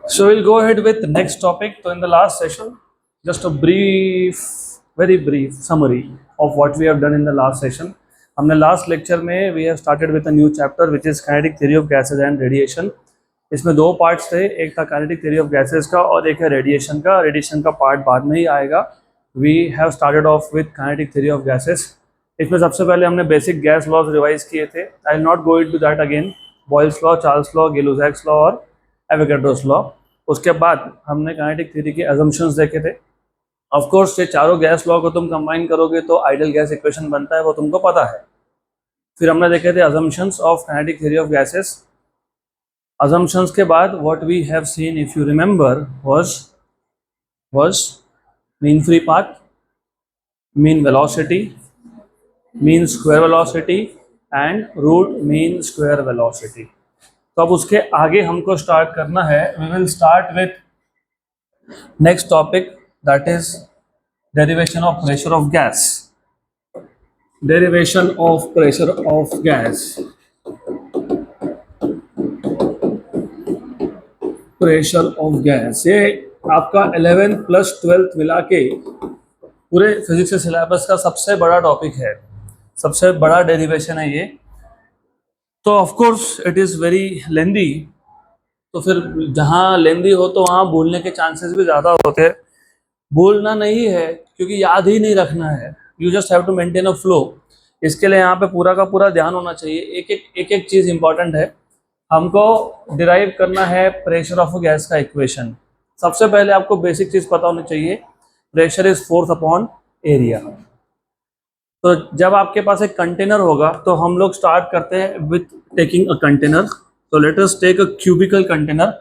So we'll go ahead with the next topic. So in the last session, just a brief, very brief summary of what we have done in the last session. हमने last lecture में we have started with a new chapter which is kinetic theory of gases and radiation. इसमें दो parts थे, एक था kinetic theory of gases का और एक है radiation का. Radiation का पार्ट बाद में ही आएगा. We have started off with kinetic theory of gases. इसमें सबसे पहले हमने बेसिक गैस लॉज रिवाइज किए थे. I will not go into that again. Boyle's law, Charles law, Gay Lussac's law और एवोगैड्रोस लॉ. उसके बाद हमने काइनेटिक थ्योरी के अजम्पशंस देखे थे. ऑफ कोर्स ये चारों गैस लॉ को तुम कंबाइन करोगे तो आइडियल गैस इक्वेशन बनता है, वो तुमको पता है. फिर हमने देखे थे assumptions of kinetic theory of gases. Assumptions के बाद what we have seen if you remember was mean free path, mean velocity, mean square velocity and root mean square velocity. तो अब उसके आगे हमको स्टार्ट करना है. We will start with next topic that is derivation of pressure of gas. Derivation of pressure of gas. Pressure of gas ये आपका 11th plus 12th मिला के पूरे फिजिक्स के सिलेबस का सबसे बड़ा टॉपिक है, सबसे बड़ा डेरिवेशन है ये. तो of course it is very lengthy. तो फिर जहाँ लेंदी हो तो वहाँ भूलने के चांसेस भी ज़्यादा होते हैं. भूलना नहीं है क्योंकि याद ही नहीं रखना है. You just have to maintain a flow. इसके लिए यहाँ पे पूरा का पूरा ध्यान होना चाहिए. एक चीज़ इंपॉर्टेंट है. हमको डिराइव करना है प्रेशर ऑफ गैस का इक्वेशन. सबसे पहले आपको बेसिक चीज़ पता होनी चाहिए. Pressure is force upon area. तो जब आपके पास एक कंटेनर होगा तो हम लोग स्टार्ट करते हैं विथ टेकिंग अ कंटेनर. तो let us take a cubical container.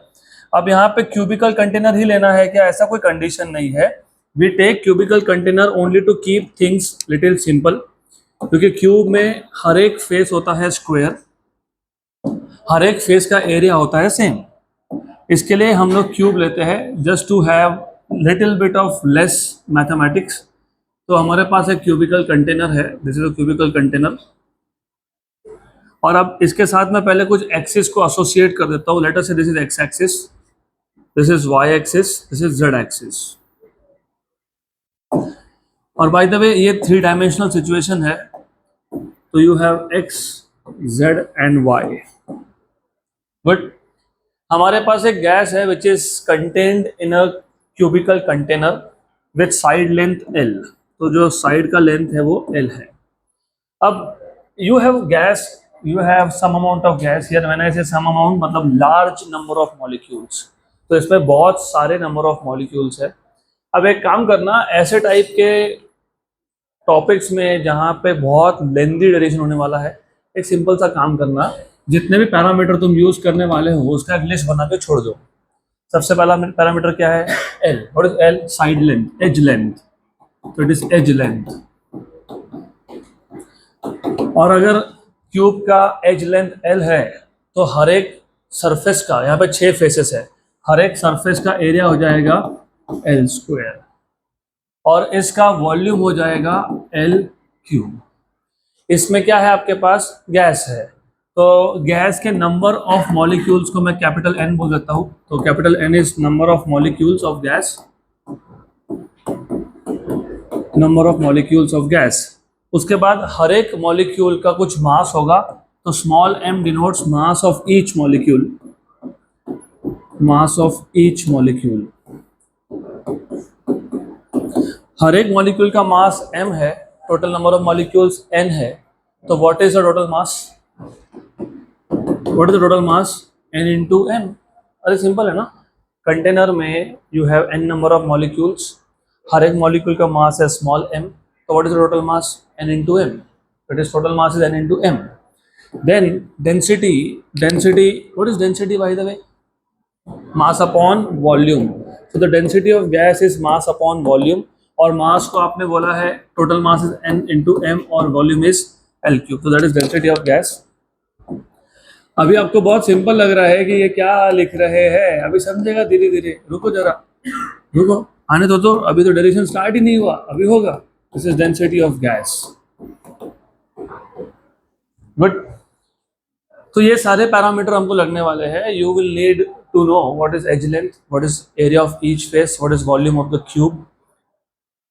अब यहाँ पे क्यूबिकल कंटेनर ही लेना है क्या, ऐसा कोई कंडीशन नहीं है. We take cubical container only to keep things little simple. क्योंकि क्यूब में हर एक फेस होता है स्क्वायर, हर एक फेस का एरिया होता है सेम. इसके लिए हम लोग क्यूब लेते हैं just to have little bit of less mathematics. तो हमारे पास एक क्यूबिकल कंटेनर है. This is a cubical container. और अब इसके साथ मैं पहले कुछ एक्सिस को एसोसिएट कर देता हूँ. Let us say this is X axis, this is Y axis, this is Z axis. और बाय द वे ये 3 डायमेंशनल सिचुएशन है. तो you have X, Z and Y. But हमारे पास एक गैस है which is contained in a cubical container with side length L. तो जो साइड का लेंथ है वो एल है. अब you have gas, you have some amount of gas here. When I say some amount मतलब लार्ज नंबर ऑफ मॉलिक्यूल्स. तो इसमें बहुत सारे नंबर ऑफ मॉलिक्यूल्स है. अब एक काम करना, ऐसे टाइप के टॉपिक्स में जहाँ पे बहुत लेंदी ड्यूरेशन होने वाला है, एक सिंपल सा काम करना. जितने भी पैरामीटर तुम यूज करने वाले हो उसका एक लिस्ट बना के छोड़ दो. सबसे पहला पैरामीटर क्या है, L. What is L? Side length, edge length. तो इट इज एज लेंथ. और अगर क्यूब का एज लेंथ एल है तो हर एक सरफेस का, यहाँ पे 6 फेसेस है, हर एक सरफेस का एरिया हो जाएगा एल स्क्वायर. और इसका वॉल्यूम हो जाएगा एल क्यूब. इसमें क्या है, आपके पास गैस है. तो गैस के नंबर ऑफ मॉलिक्यूल्स को मैं कैपिटल एन बोल देता हूँ. तो capital N is number of molecules of gas. Number of molecules of gas. उसके बाद हर एक मॉलिक्यूल का कुछ मास होगा. तो small m denotes mass of each molecule. Mass of each molecule. हर एक मॉलिक्यूल का मास m है, total number of molecules n है. तो what is the total mass? What is the total mass? n into m. अरे simple है ना. Container में you have n number of molecules, हर एक मॉलिक्यूल का मास है स्मॉल m. तो what is the total mass? n into m. That is total mass is n into m. Then density, what is density by the way? Mass upon volume. So the density of gas is mass upon volume. और mass को आपने बोला है total mass is n into m और volume is L cube. So that is density of gas. अभी आपको बहुत simple लग रहा है कि ये क्या लिख रहे हैं. अभी समझेगा धीरे धीरे. रुको जरा, रुको, आने तो अभी तो डेरिवेशन स्टार्ट ही नहीं हुआ, अभी होगा. This is density of gas. Good. तो ये सारे पैरामीटर हमको लगने वाले हैं. You will need to know what is edge length, what is area of each face, what is volume of the cube,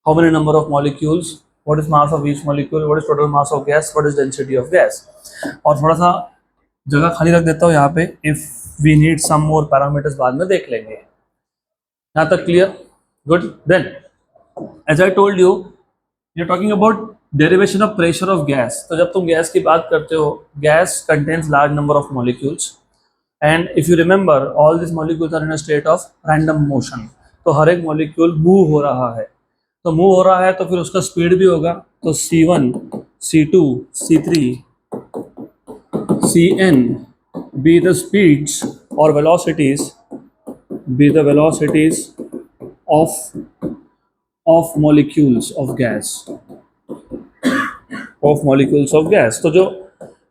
how many number of molecules, what is mass of each molecule, what is total mass of gas, what is density of gas. और थोड़ा सा जगह खाली रख देता हूँ यहाँ पे, if we need some more parameters बाद में देख लेंगे. यहाँ तक clear? Good. Then as I told you, you're talking about derivation of pressure of gas. तो जब तुम गैस की बात करते हो, gas contains large number of molecules. And if you remember, all these molecules are in a state of random motion. तो हर एक molecule move हो रहा है. तो move हो रहा है तो फिर उसका speed भी होगा. तो C1, C2, C3, Cn be the speeds or velocities, be the velocities of molecules of gas. Of molecules of gas. तो जो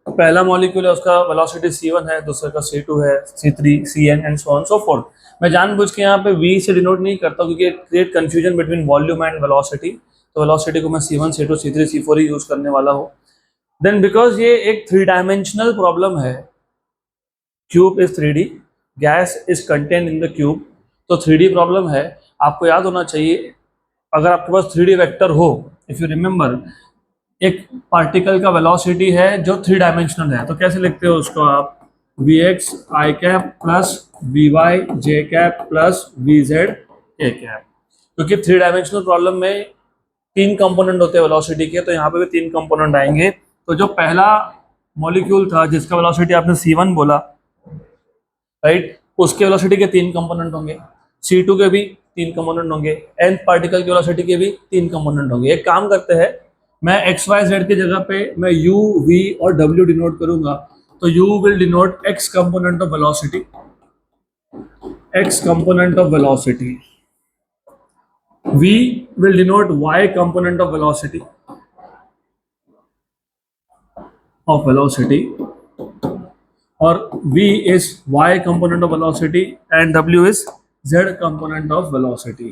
पहला मॉलिक्यूल है उसका वेलोसिटी c1 है, दूसरे का c2 है, c3, cn and so on so fourth. मैं जानबूझ के यहाँ पे v से डिनोट नहीं करता क्योंकि create confusion between volume and velocity. तो वेलोसिटी को मैं c1, c2, c3, c4 ही यूज करने वाला हूँ. देन बिकॉज ये एक 3 डायमेंशनल प्रॉब्लम है, cube is 3D, gas is content in the cube, तो 3D प्रॉब्लम है. आपको याद होना चाहिए अगर आपके पास 3D वेक्टर हो, इफ यू रिमेंबर, एक पार्टिकल का वेलोसिटी है जो 3 डायमेंशनल है, तो कैसे लिखते हो उसको आप? vx i cap plus vy j cap plus vz k cap. क्योंकि 3 डायमेंशनल प्रॉब्लम में 3 कंपोनेंट होते हैं वेलोसिटी के, तो यहाँ पे भी 3 कंपोनेंट आएंगे. तो जो पहला मॉलिक्यूल था जिसका वेलोसिटी आपने c1 बोला, राइट, उसके वेलोसिटी के 3 कंपोनेंट होंगे, c2 के भी 3 कंपोनेंट होंगे, nth पार्टिकल की वेलोसिटी के भी 3 कंपोनेंट होंगे. एक काम करते हैं, मैं एक्स वाई जेड की जगह पे मैं यू वी और डब्ल्यू डिनोट करूंगा. तो U will denote X component of velocity, X component of velocity, V will denote Y component of velocity, और v is y component of velocity and w is z component of velocity.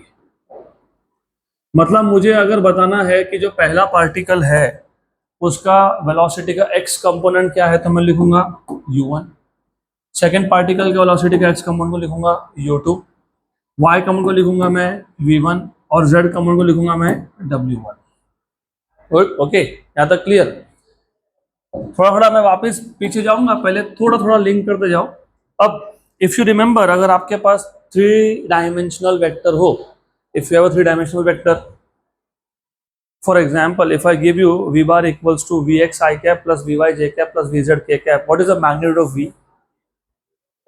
मतलब मुझे अगर बताना है कि जो पहला particle है उसका वेलोसिटी का x कंपोनेंट क्या है, तो मैं लिखूंगा u1. सेकेंड पार्टिकल के वेलोसिटी का x कंपोनेंट को लिखूंगा u2, y कंपोनेंट को लिखूंगा मैं v1 और z कंपोनेंट को लिखूंगा मैं w1. ओके, यहाँ तक क्लियर? थोड़ा थोड़ा मैं वापस पीछे जाऊंगा, पहले थोड़ा थोड़ा लिंक करते जाओ. अब इफ यू रिमेंबर, अगर आपके पास 3 डायमेंशनल वेक्टर हो, if you have a 3-dimensional vector, for example, if I give you v bar equals to vx I cap plus vy j cap plus vz k cap, what is the magnitude of v?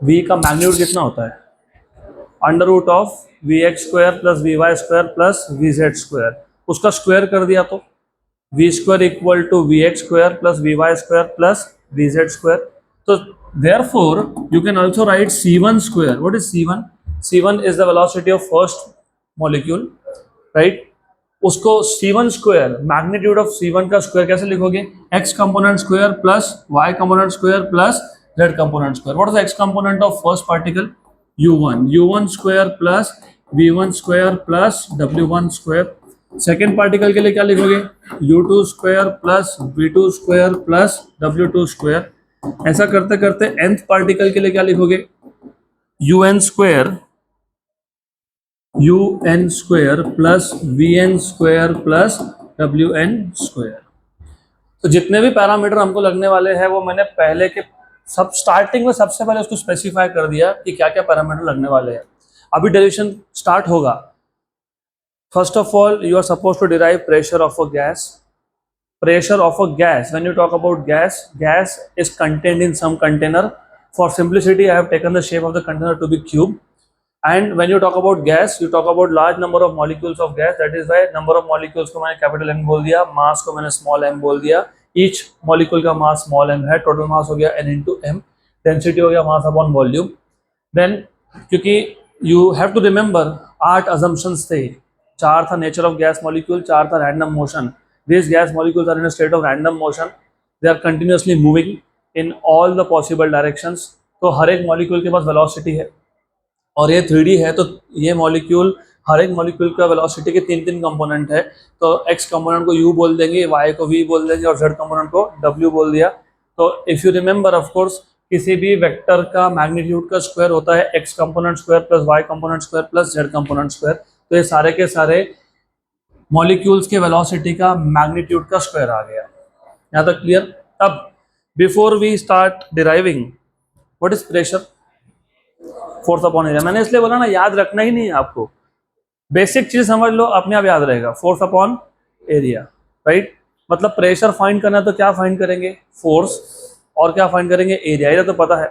v का magnitude कितना होता है? Under root of vx square plus vy square plus vz square. उसका square कर दिया तो v square equal to vx square plus vy square plus vz square. तो therefore you can also write c1 square. What is c1? c1 is the velocity of first molecule, right. उसको c1 square, magnitude of c1 का square कैसे लिखोगे? x component square plus y component square plus z component square. What is the x component of first particle? u1 square plus v1 square plus w1 square. Second particle के लिए क्या लिखोगे? u2 square plus v2 square plus w2 square. ऐसा करते करते nth particle के लिए क्या लिखोगे? un square plus vn square plus wn square. तो जितने भी पैरामीटर हमको लगने वाले हैं वो मैंने पहले के सब स्टार्टिंग में सबसे पहले उसको स्पेसिफाई कर दिया कि क्या क्या पैरामीटर लगने वाले हैं. अभी डेरिवेशन स्टार्ट होगा. First of all, you are suppose to derive pressure of a gas. Pressure of a gas, when you talk about gas is contained in some container. For simplicity, I have taken the shape of the container to be cube. And when you talk about gas, you talk about large number of molecules of gas. That is why number of molecules को मैंने capital N बोल दिया, mass को मैंने small m बोल दिया. Each molecule का mass small m है, total mass हो गया n into m, density हो गया mass upon volume. Then क्योंकि you have to remember 8 assumptions थे. 4 था nature of gas molecule, 4 था random motion. These gas molecules are in a state of random motion. They are continuously moving in all the possible directions. तो हर एक molecule के पास velocity है और ये 3D है, तो ये molecule, हर एक molecule का velocity के 3 कंपोनेंट है. तो x कंपोनेंट को u बोल देंगे, y को v बोल देंगे और z कंपोनेंट को w बोल दिया. तो if you remember, of course किसी भी वेक्टर का मैग्नीट्यूड का स्क्वायर होता है X component square plus Y component square plus Z component square. तो ये सारे के सारे मॉलिक्यूल्स के वेलोसिटी का मैग्नीट्यूड का स्क्वायर आ गया। यहाँ तक क्लियर? अब before we start deriving what is pressure, force upon area. मैंने इसलिए बोला ना, याद रखना ही नहीं है आपको, बेसिक चीज समझ लो, अपने आप याद रहेगा, फोर्स अपॉन एरिया, राइट। मतलब प्रेशर फाइंड करना है तो क्या फाइंड करेंगे, फोर्स, और क्या फाइंड करेंगे, एरिया। एरिया तो पता है।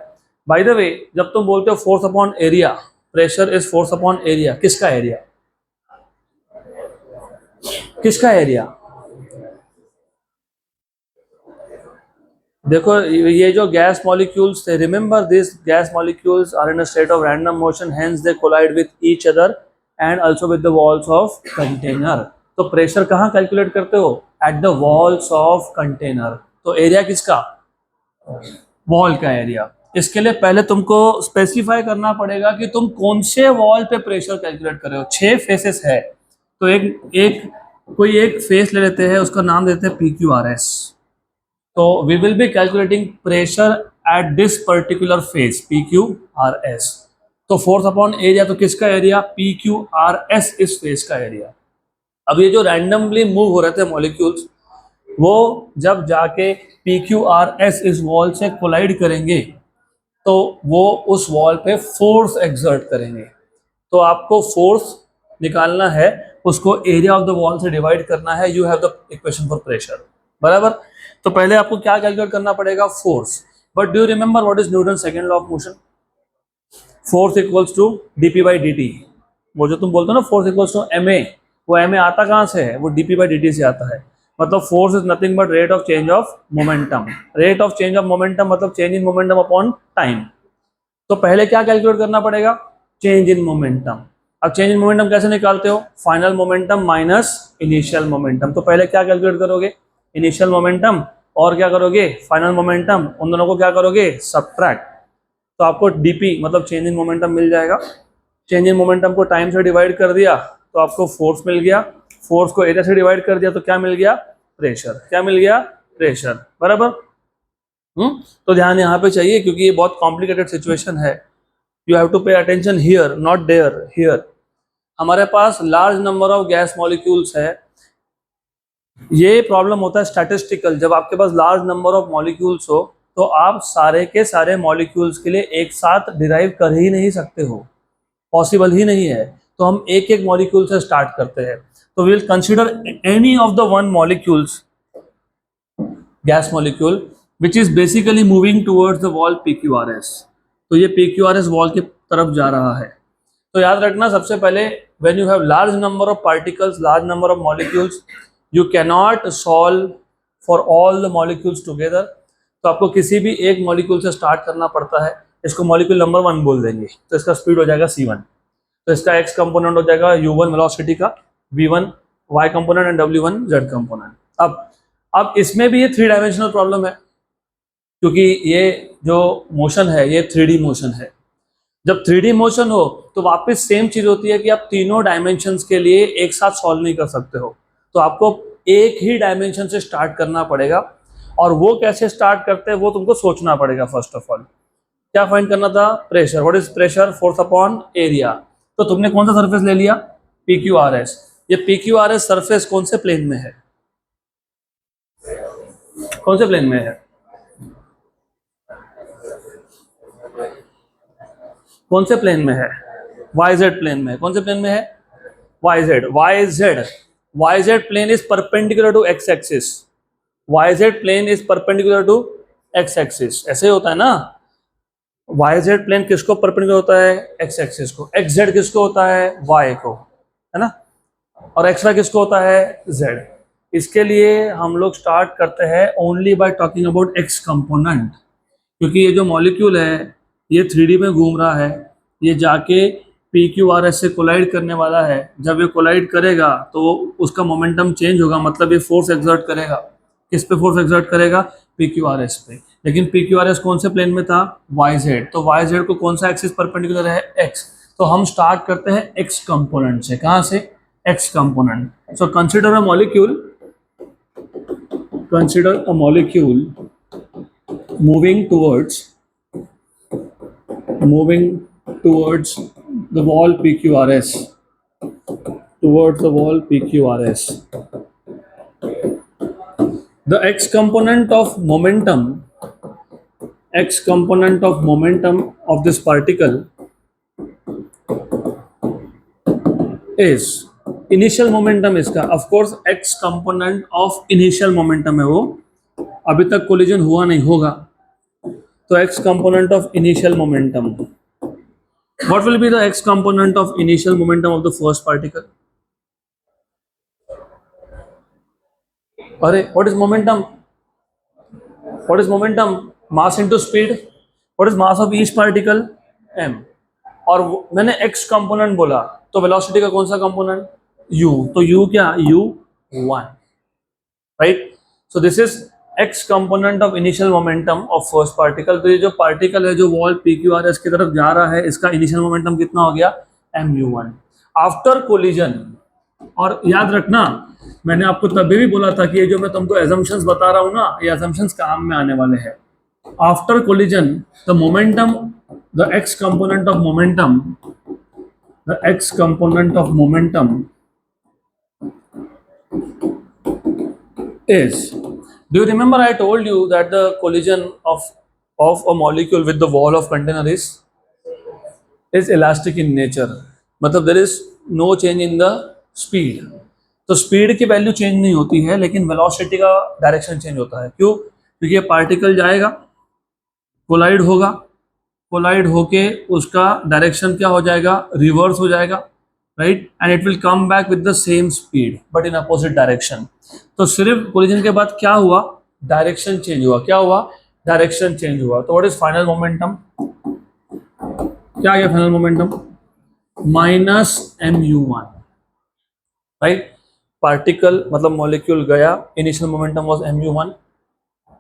बाय द वे, जब तुम बोलते हो force upon area, pressure is force upon area, किसका एरिया, किसका एरिया? देखो ये जो गैस मॉलिक्यूल्स थे, remember this gas molecules are in a state of random motion, hence they collide with each other and also with the walls of container. तो pressure कहाँ calculate करते हो, at the walls of container. तो area किसका, wall का area. इसके लिए पहले तुमको स्पेसिफाई करना पड़ेगा कि तुम कौन से वॉल पे प्रेशर कैलकुलेट कर रहे हो। 6 फेसेस है, तो एक कोई एक फेस ले लेते हैं, उसका नाम देते हैं PQRS। तो we will be calculating pressure at this particular face PQRS। तो फोर्स अपॉन एरिया, तो किसका एरिया, PQRS इस फेस का एरिया। अब ये जो रैंडमली मूव हो रहे थे मॉलिक्यूल्स, वो जब जाके PQRS इस वॉल से कोलाइड करेंगे तो वो उस वॉल पे फोर्स एक्सर्ट करेंगे। तो आपको फोर्स निकालना है, उसको एरिया ऑफ द वॉल से डिवाइड करना है। You have the equation for pressure, बराबर। तो पहले आपको क्या कैलकुलेट करना पड़ेगा, force. But do you remember what is Newton second law of motion, force equals to dp by dt। वो जो तुम बोलते हो ना फोर्स इक्वल्स टू ma, वो ma आता कहाँ से है, वो dp बाई dt से आता है। मतलब force is nothing but rate of change of momentum. Rate of change of momentum मतलब change in momentum upon time. तो पहले क्या कैलकुलेट करना पड़ेगा, चेंज इन मोमेंटम। अब चेंज इन मोमेंटम कैसे निकालते हो, final momentum minus initial momentum. तो पहले क्या कैलकुलेट करोगे, इनिशियल मोमेंटम, और क्या करोगे, फाइनल मोमेंटम, उन दोनों को क्या करोगे, सबट्रैक्ट। तो आपको dp मतलब चेंज इन मोमेंटम मिल जाएगा। चेंज इन मोमेंटम को टाइम से डिवाइड कर दिया तो आपको फोर्स मिल गया। फोर्स को एरिया से डिवाइड कर दिया तो क्या मिल गया, प्रेशर। क्या मिल गया, प्रेशर, बराबर। तो ध्यान यहाँ पे चाहिए, क्योंकि ये बहुत कॉम्प्लिकेटेड सिचुएशन है। You have to pay attention here, not there, here. हमारे पास large number of gas molecules है। ये प्रॉब्लम होता है स्टैटिस्टिकल, जब आपके पास लार्ज नंबर ऑफ मॉलिक्यूल्स हो तो आप सारे के सारे मॉलिक्यूल्स के लिए एक साथ डिराइव कर ही नहीं सकते हो, पॉसिबल ही नहीं है। तो हम एक एक मॉलिक्यूल से स्टार्ट करते हैं। तो we will consider any of the one molecules, gas molecule which is basically moving towards the wall PQRS। तो ये PQRS वॉल की तरफ जा रहा है। तो याद रखना, सबसे पहले when you have large number of particles, large number of molecules, you cannot solve for all the molecules together. तो आपको किसी भी एक मॉलिक्यूल से स्टार्ट करना पड़ता है। इसको मॉलिक्यूल नंबर 1 बोल देंगे, तो इसका स्पीड हो जाएगा c1। तो इसका x कंपोनेंट हो जाएगा u1 वेलोसिटी का, v1 y component and w1 z component. अब इसमें भी ये 3 डायमेंशनल प्रॉब्लम है, क्योंकि ये जो मोशन है ये 3D मोशन है। जब 3D मोशन हो तो वापस सेम चीज होती है कि आप तीनों डायमेंशंस के लिए एक साथ सॉल्व नहीं कर सकते हो। तो आपको एक ही डायमेंशन से स्टार्ट करना पड़ेगा, और वो कैसे स्टार्ट करते हैं वो तुमको सोचना पड़ेगा। फर्स्ट ऑफ ऑल क्या फाइंड करना था, pressure. What is pressure, force upon area. तो तुमने कौन सा सरफेस ले लिया, PQRS। ये PQRS सरफेस कौन से प्लेन में है, कौन से प्लेन में है, कौन से प्लेन में है, YZ प्लेन में। कौन से प्लेन में है, YZ plane is perpendicular to x axis. YZ plane is perpendicular to x axis. ऐसे होता है ना, YZ प्लेन किसको परपेंडिकुलर होता है, x एक्सिस को। XZ किसको होता है, y को, है ना। और XY किसको होता है, z। इसके लिए हम लोग स्टार्ट करते हैं only by talking about x component, क्योंकि ये जो मॉलिक्यूल है ये 3D में घूम रहा है। ये जाके PQRS से कोलाइड करने वाला है। जब ये कोलाइड करेगा तो उसका मोमेंटम चेंज होगा, मतलब ये फोर्स एक्सर्ट करेगा। किस पे फोर्स एक्सर्ट करेगा, PQRS पे। लेकिन PQRS कौन से प्लेन में था, YZ। तो YZ को कौन सा एक्सिस परपेंडिकुलर है, X। तो हम स्टार्ट करते हैं X कंपोनेंट से। कहाँ से, X component. So consider a molecule moving towards moving towards the wall PQRS, towards the wall PQRS. The x component of momentum of this particle is initial momentum इसका, of course x component of initial momentum है वो, अभी तक collision हुआ नहीं होगा, तो x component of initial momentum. What will be the x component of initial momentum of the first particle? अरे what is momentum? Mass into speed. What is mass of each particle? m. और मैंने x component बोला, तो velocity का कौन सा component? u. तो u क्या? u1, right. So this is x component of initial momentum of first particle. तो ये जो पार्टिकल है जो वॉल PQRS की तरफ जा रहा है, इसका इनिशियल मोमेंटम कितना हो गया? mu1 after collision. और याद रखना, मैंने आपको तभी भी बोला था कि ये जो मैं तुमको एजम्पशंस बता रहा हूं ना, ये एजम्पशंस काम में आने वाले हैं. After collision the momentum, the x component of momentum is, do you remember I told you that the collision of a molecule with the wall of container is elastic in nature. मतलब there is no change in the speed. तो speed की value change नहीं होती है, लेकिन velocity का direction change होता है. क्यों? क्योंकि ये पार्टिकल जाएगा, कोलाइड होगा, कोलाइड होके उसका डायरेक्शन क्या हो जाएगा? रिवर्स हो जाएगा, right. And it will come back with the same speed but in opposite direction. तो सिर्फ कोलिजन के बाद क्या हुआ? डायरेक्शन चेंज हुआ. क्या हुआ? डायरेक्शन चेंज हुआ. तो व्हाट इज फाइनल मोमेंटम? क्या है final momentum? Minus mu1, right. Particle मतलब मॉलिक्यूल गया, initial momentum was mu1,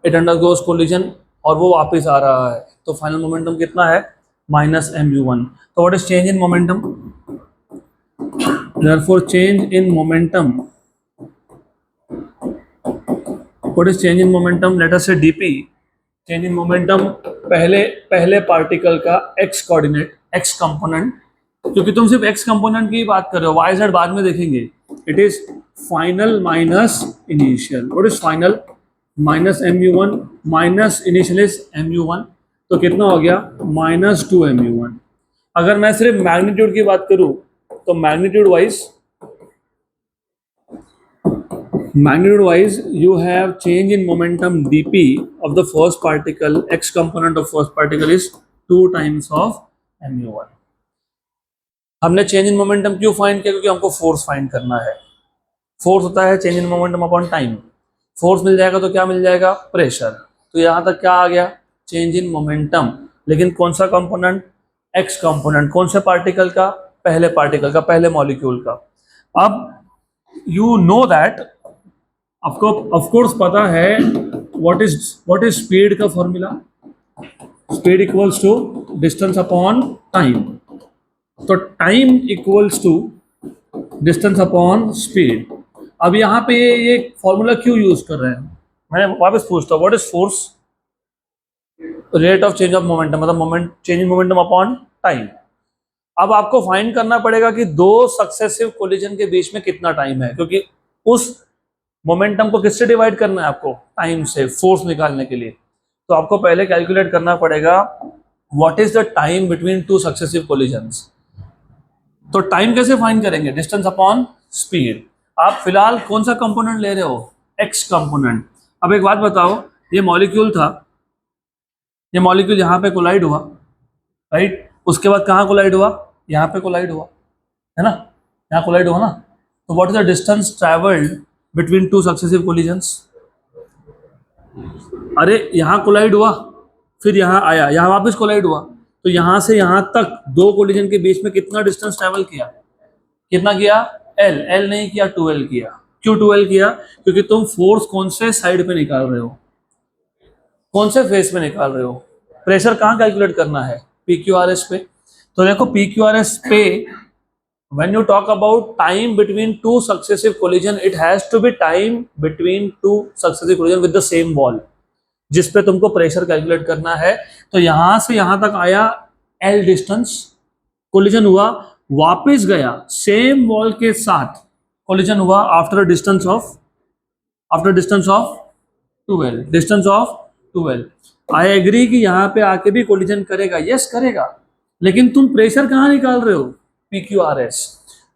it undergoes collision और वो वापस आ रहा है, तो फाइनल मोमेंटम कितना है? Minus mu1. तो what is change in momentum? Therefore change in momentum, what is change in momentum? Late us से dp. चेंज इन मोमेंटम पहले पार्टिकल का x कोऑर्डिनेट, x कंपोनेंट, क्योंकि तुम सिर्फ x कंपोनेंट की बात कर रहे हो, y z बाद में देखेंगे. It is final minus initial. What is final? Minus mu1 minus initial is mu1, तो कितना हो गया? Minus 2 mu1. अगर मैं सिर्फ मैग्नीट्यूड की बात करूं, तो magnitude wise you have change in momentum dp of the first particle, x component of first particle is 2 times of mu1. हमने चेंज इन मोमेंटम क्यों फाइंड किया? क्योंकि हमको फोर्स फाइंड करना है. फोर्स होता है change in momentum upon time. Force मिल जाएगा तो क्या मिल जाएगा? प्रेशर. तो यहां तक क्या आ गया? Change in momentum. लेकिन कौन सा कंपोनेंट? X component. कौन से पार्टिकल का? पहले पार्टिकल का, पहले मॉलिक्यूल का. अब यू नो दैट, आपको ऑफ कोर्स पता है व्हाट इज स्पीड का formula? Speed equals to distance upon time. तो time equals to distance upon speed. अब यहाँ पे ये फॉर्मूला क्यों यूज कर रहे हैं? मैं वापस पूछता हूँ, what is force? Rate of change of momentum, मतलब change in momentum upon time. अब आपको फाइंड करना पड़ेगा कि दो सक्सेसिव कोलिजन के बीच में कितना टाइम है, क्योंकि उस मोमेंटम को किससे डिवाइड करना है आपको? टाइम से, फोर्स निकालने के लिए. तो आपको पहले कैलकुलेट करना पड़ेगा what is the time between two successive collisions. तो टाइम कैसे फाइंड करेंगे? Distance upon speed. आप फिलहाल कौन सा कंपोनेंट ले रहे हो? X component. अब एक बात बताओ, ये मॉलिक्यूल था, ये मॉलिक्यूल यहाँ पे कोलाइड हुआ, राइट. उसके बाद कहाँ कोलाइड हुआ? यहाँ पे कोलाइड हुआ, है ना, यहाँ कोलाइड हुआ ना. तो what is the distance travelled between two successive collisions? अरे यहाँ कोलाइड हुआ, फिर यहाँ आया, यहाँ वापस कोलाइड हुआ, तो यहाँ से यहाँ तक दो कोलिजन के बीच में कितना डिस्टेंस ट्रैवल किया? कितना किया? L नहीं किया, 2L किया. क्यों 2L किया? क्योंकि तुम फोर्स कौन से साइड पे निकाल रहे हो? कौन से फेस में निकाल रहे हो? प्रेशर कहाँ कैलकुलेट करना है? PQRS पे. तो देखो PQRS पे when you talk about time between two successive collision, it has to be time between two successive collision with the same wall, जिस पे तुमको प्रेशर कैलकुलेट करना है. तो यहां से यहां तक आया L डिस्टेंस, कोलिजन हुआ, वापस गया सेम वॉल के साथ, कोलिजन हुआ after distance of 12, distance of 12। I agree कि यहाँ पे आके भी कोलिजन करेगा, यस करेगा, लेकिन तुम प्रेशर कहाँ निकाल रहे हो, PQRS।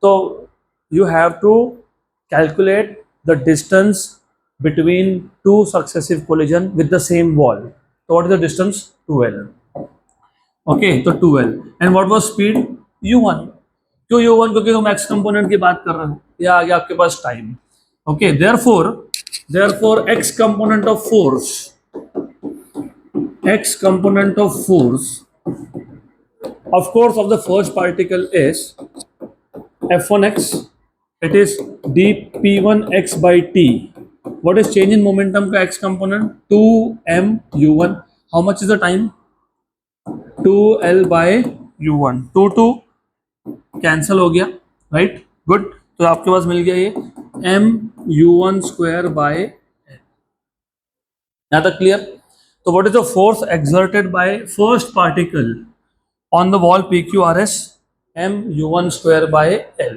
तो you have to calculate the distance between two successive collision with the same wall. So what is the distance? 2L. Okay, तो 2L. And what was speed? U1. क्यों U1? क्योंकि तुम x component की बात कर रहे हो, या आ गया आपके पास time. Okay, therefore x component of force of course of the first particle is F1x. It is dp1x by t. What is change in momentum का x component? 2m u1. How much is the time? 2l by u1. 2 cancel हो गया, right, good. तो आपके पास मिल गया ये m u1 square bye, यहाँ तक clear? तो what is the force exerted by first particle on the wall PQRS? m u1 square by l,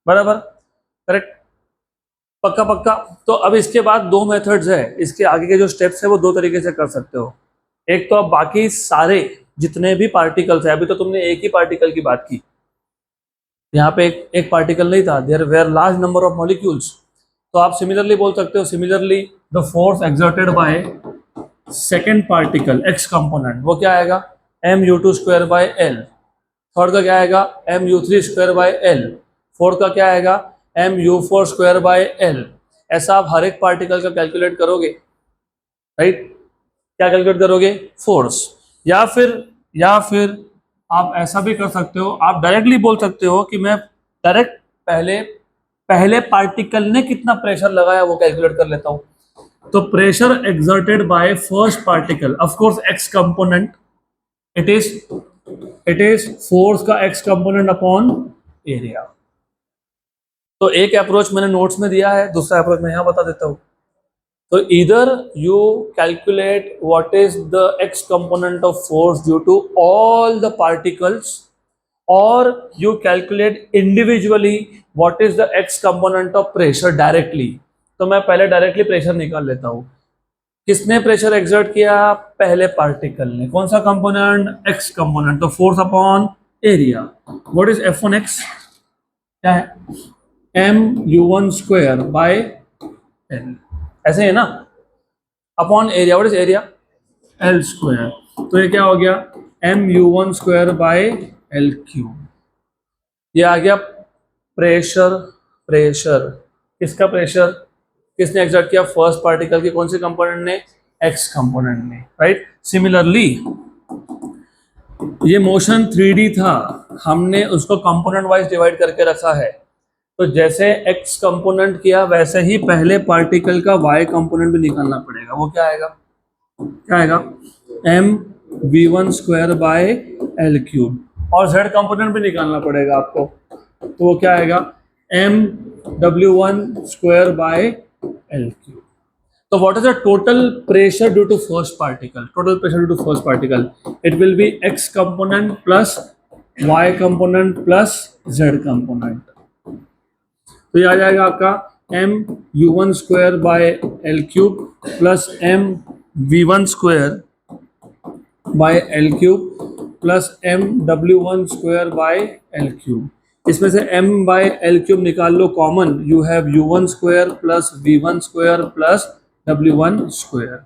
बराबर, करेक्ट, पक्का पक्का। तो अब इसके बाद दो मेथड्स है, इसके आगे के जो स्टेप्स है वो दो तरीके से कर सकते हो। एक तो अब बाकी सारे जितने भी पार्टिकल्स है, अभी तो तुमने एक ही पार्टिकल की बात की, यहाँ पे एक पार्टिकल नहीं था, there were large number of molecules. तो आप सिमिलरली बोल सकते हो, similarly the force exerted by second particle X component, वो क्या आएगा? m u2 square by l। Third का क्या आएगा? m u3 square by l। Fourth का क्या आएगा? m u4 square by l। ऐसा आप हर एक पार्टिकल का कैलकुलेट करोगे, राइट? क्या कैलकुलेट करोगे? फोर्स। या फिर आप ऐसा भी कर सकते हो, आप डायरेक्टली बोल सकते हो कि मैं डायरेक्ट पहले पार्टिकल ने कितना प्रेशर लगाया वो कैलकुलेट कर लेता हूं। तो pressure exerted by first particle, of course x component, it is force का एक्स कंपोनेंट अपॉन एरिया। तो एक अप्रोच मैंने नोट्स में दिया है, दूसरा अप्रोच मैं यहां बता देता हूं। तो either you calculate what is the x component of force due to all the particles, or you calculate individually what is the x component of pressure directly। तो मैं पहले डायरेक्टली प्रेशर निकाल लेता हूँ। किसने प्रेशर एक्सर्ट किया? पहले particle ने। कौन सा कंपोनेंट? x component. तो force upon area. What is F1x? क्या है? m u1 square by l, ऐसे है ना, upon area. What is area? l square. तो ये क्या हो गया? m u1 square by l cube. ये आ गया प्रेशर। किसका प्रेशर? किसने एक्सर्ट किया? फर्स्ट पार्टिकल के। कौन से कंपोनेंट ने? एक्स कंपोनेंट ने, राइट। सिमिलरली ये मोशन 3D था, हमने उसको कंपोनेंट वाइज डिवाइड करके रखा है। तो जैसे x कंपोनेंट किया वैसे ही पहले पार्टिकल का y कंपोनेंट भी निकालना पड़ेगा। वो क्या आएगा? m v1 square by l cube. और z कंपोनेंट भी निकालना पड़ेगा आपको। तो वो क्या आएगा? m w1 square by l cube. तो what is the total pressure due to first particle? Total pressure due to first particle, it will be x component plus y component plus z component. तो ये आ जाएगा आपका m u1 square by l cube plus m v1 square by l cube plus m w1 square by l cube. इसमें से m by l cube निकाल लो common, you have u1 square plus v1 square plus w1 square.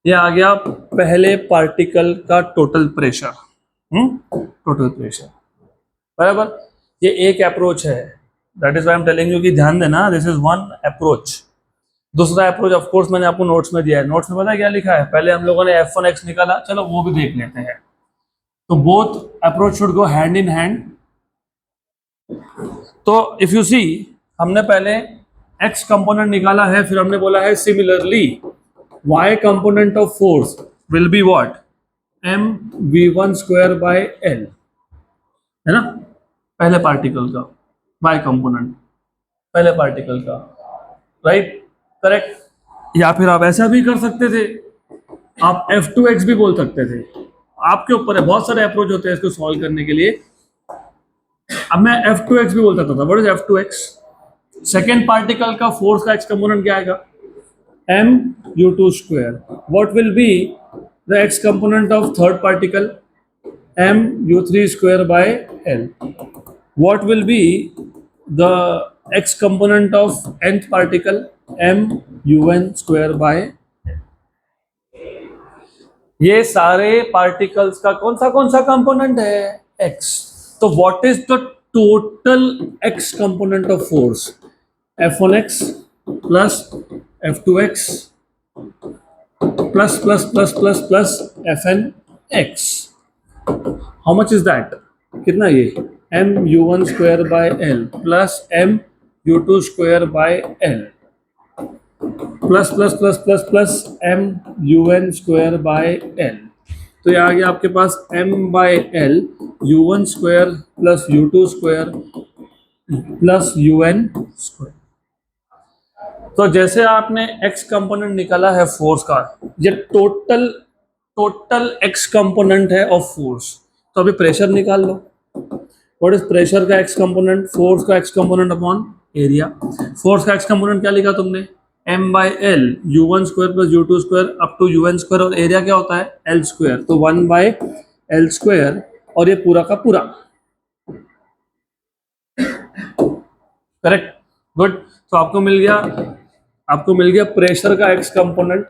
ये आ गया पहले particle का total pressure, total pressure, बराबर। ये एक अप्रोच है, that is why I am telling you कि ध्यान देना, दिस इज वन अप्रोच। दूसरा अप्रोच ऑफ कोर्स मैंने आपको नोट्स में दिया है। नोट्स में पता है क्या लिखा है? पहले हम लोगों ने F1x निकाला, चलो वो भी देख लेते हैं। तो both approach should go hand in hand. तो इफ यू सी, हमने पहले x कंपोनेंट निकाला है, फिर हमने बोला है similarly y component of force will be what? m v1 square by l, है ना, पहले पार्टिकल का y कंपोनेंट, पहले पार्टिकल का, राइट, करेक्ट। या फिर आप ऐसा भी कर सकते थे, आप F2x भी बोल सकते थे। आपके ऊपर है, बहुत सारे अप्रोच होते हैं इसको सॉल्व करने के लिए। अब मैं F2x भी बोल सकता था। What is F2x? Second particle का फोर्स का x कंपोनेंट क्या आएगा? mu2 square. What will be the x component of third particle? mu3 square by L. What will be the x component of nth particle? mun square by L. ये सारे particles का कौन सा component है? x. तो what is the total x component of force? F1x plus F2x plus Fnx. How much is that? कितना ये? mu1 square by L plus mu2 square by L plus mun square by L. तो ये आ गया आपके पास m by L u1 square plus u2 square plus un square. तो जैसे आपने x कंपोनेंट निकाला है फोर्स का, ये टोटल x कंपोनेंट है ऑफ फोर्स. तो अभी प्रेशर निकाल लो. व्हाट इज प्रेशर का x कंपोनेंट? फोर्स का x component upon area. Force का x कंपोनेंट क्या लिखा तुमने? m by L u1 square plus u2 square up to un square, और एरिया क्या होता है? l square. तो 1 बाई एल स्क्वायर, और ये पूरा का पूरा. Correct, good. तो आपको मिल गया प्रेशर का x component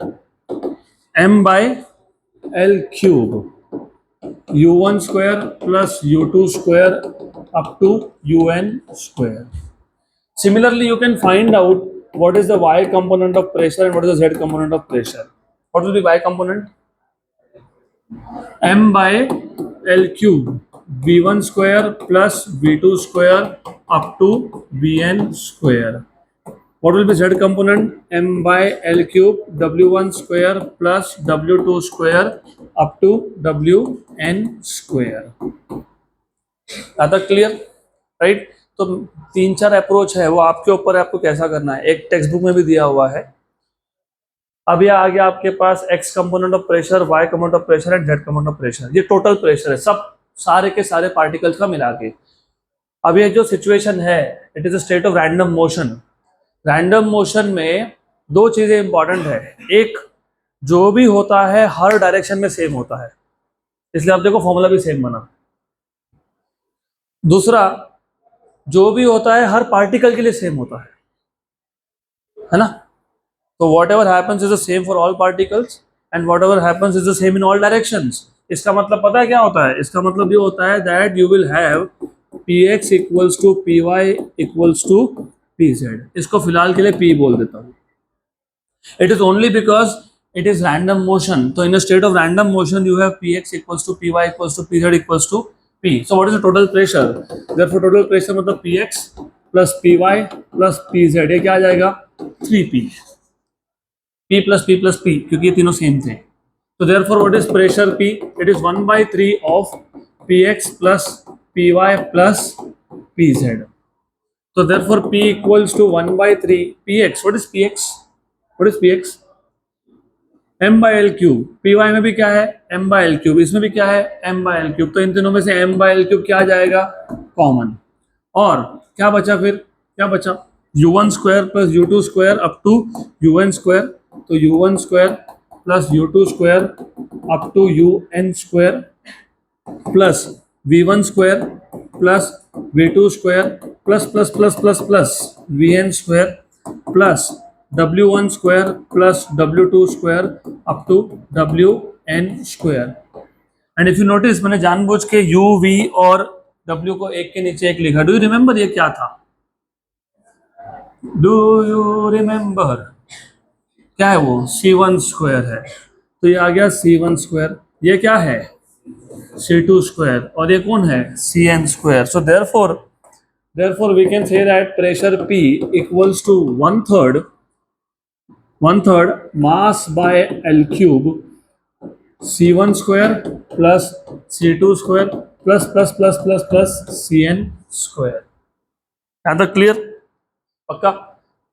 m by L cube u1 square plus u2 square up to un square. Similarly, you can find out what is the y component of pressure and what is the z component of pressure. What will be y component? m by l cube v1 square plus v2 square up to vn square. What will be z component? m by l cube w1 square plus w2 square up to wn square. Are that clear? Right? तो 3-4 approach है, वो आपके ऊपर है आपको कैसा करना है. एक टेक्स्ट बुक में भी दिया हुआ है. अब ये आ गया आपके पास x component of pressure, y component of pressure and z component of pressure. ये टोटल प्रेशर है, सब सारे के सारे पार्टिकल्स का मिला के. अब ये जो सिचुएशन है, it is a state of random motion. Random motion में दो चीजें इंपॉर्टेंट है. एक, जो भी होता है हर डायरेक्शन में सेम होता है, इसलिए आप देखो फॉर्मूला भी सेम बना. दूसरा, जो भी होता है हर पार्टिकल के लिए सेम होता है ना. तो what ever happens is the same for all particles and what ever happens is the same in all directions. इसका मतलब पता है क्या होता है? इसका मतलब ये होता है that you will have px equals to py equals to pz. इसको फिलहाल के लिए p बोल देता हूँ. It is only because it is random motion. तो in a state of random motion you have px equals to py equals to pz equals to P. So what is the total pressure? Therefore total pressure मतलब Px plus Py plus Pz. ये क्या आ जाएगा? 3P. P plus P, क्योंकि ये तीनों same थे. So therefore what is pressure P? It is 1/3 of Px plus Py plus Pz. So therefore P equals to 1/3 Px. What is Px? What is Px? m by L cube. P Y में भी क्या है? m by L cube. इसमें भी क्या है? m by L cube. तो इन तीनों में से m बाई एल क्यूब क्या आ जाएगा? कॉमन. और क्या बचा फिर? क्या बचा? u1 square plus u2 square up to un square. तो u1 square plus u2 square up to un square plus v1 square plus v2 square plus plus plus plus plus vn square plus w1 square plus w2 square up to wn square. And if you notice, मैंने जानबूझ के u, v और w को एक के नीचे एक लिखा. डू यू रिमेंबर ये क्या था? डू यू रिमेंबर क्या है वो? c1 स्क्वायर है. तो ये आ गया c1 स्क्वायर. ये क्या है? c2 square. और ये कौन है? cn square. So therefore we can say that pressure P equals to 1/3 mass by L cube C1 square plus C2 square plus Cn square. है तो क्लियर? पक्का?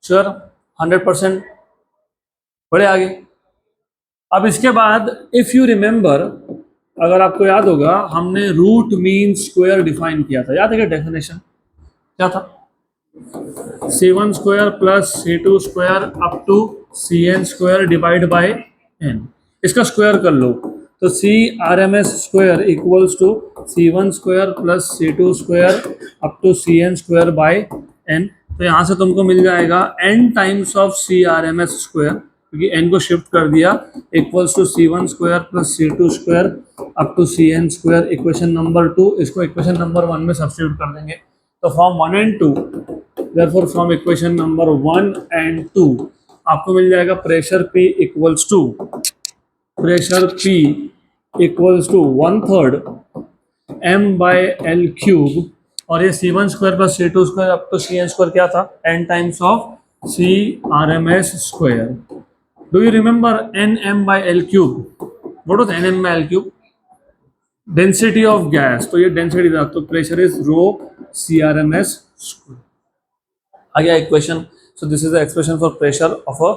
श्योर? 100%? बढ़े आगे. अब इसके बाद इफ यू रिमेंबर अगर आपको याद होगा हमने रूट मीन स्क्वायर डिफाइन किया था, याद है क्या डेफिनेशन क्या था? c1 square plus c2 square up to cn square divide by n, इसका स्क्वायर कर लो तो C R M S square equals to c1 square plus c2 square up to cn square by n। तो यहाँ से तुमको मिल जाएगा n times of C R M S square, क्योंकि n को शिफ्ट कर दिया, equals to c1 square plus c2 square up to cn square. Equation number 2, इसको इक्वेशन नंबर 1 में सब्स्टिट्यूट कर देंगे। तो from 1 and 2, therefore from equation number 1 and 2 आपको मिल जाएगा pressure P equals to 1/3 m/l cube, और ये c1 square plus c2 square up to cn square क्या था? n times of c RMS square. Do you remember nm/l cube? What was nm/l cube? Density of gas. तो ये density था, तो pressure is rho CRMS square. आ गया equation. So this is the expression for pressure of a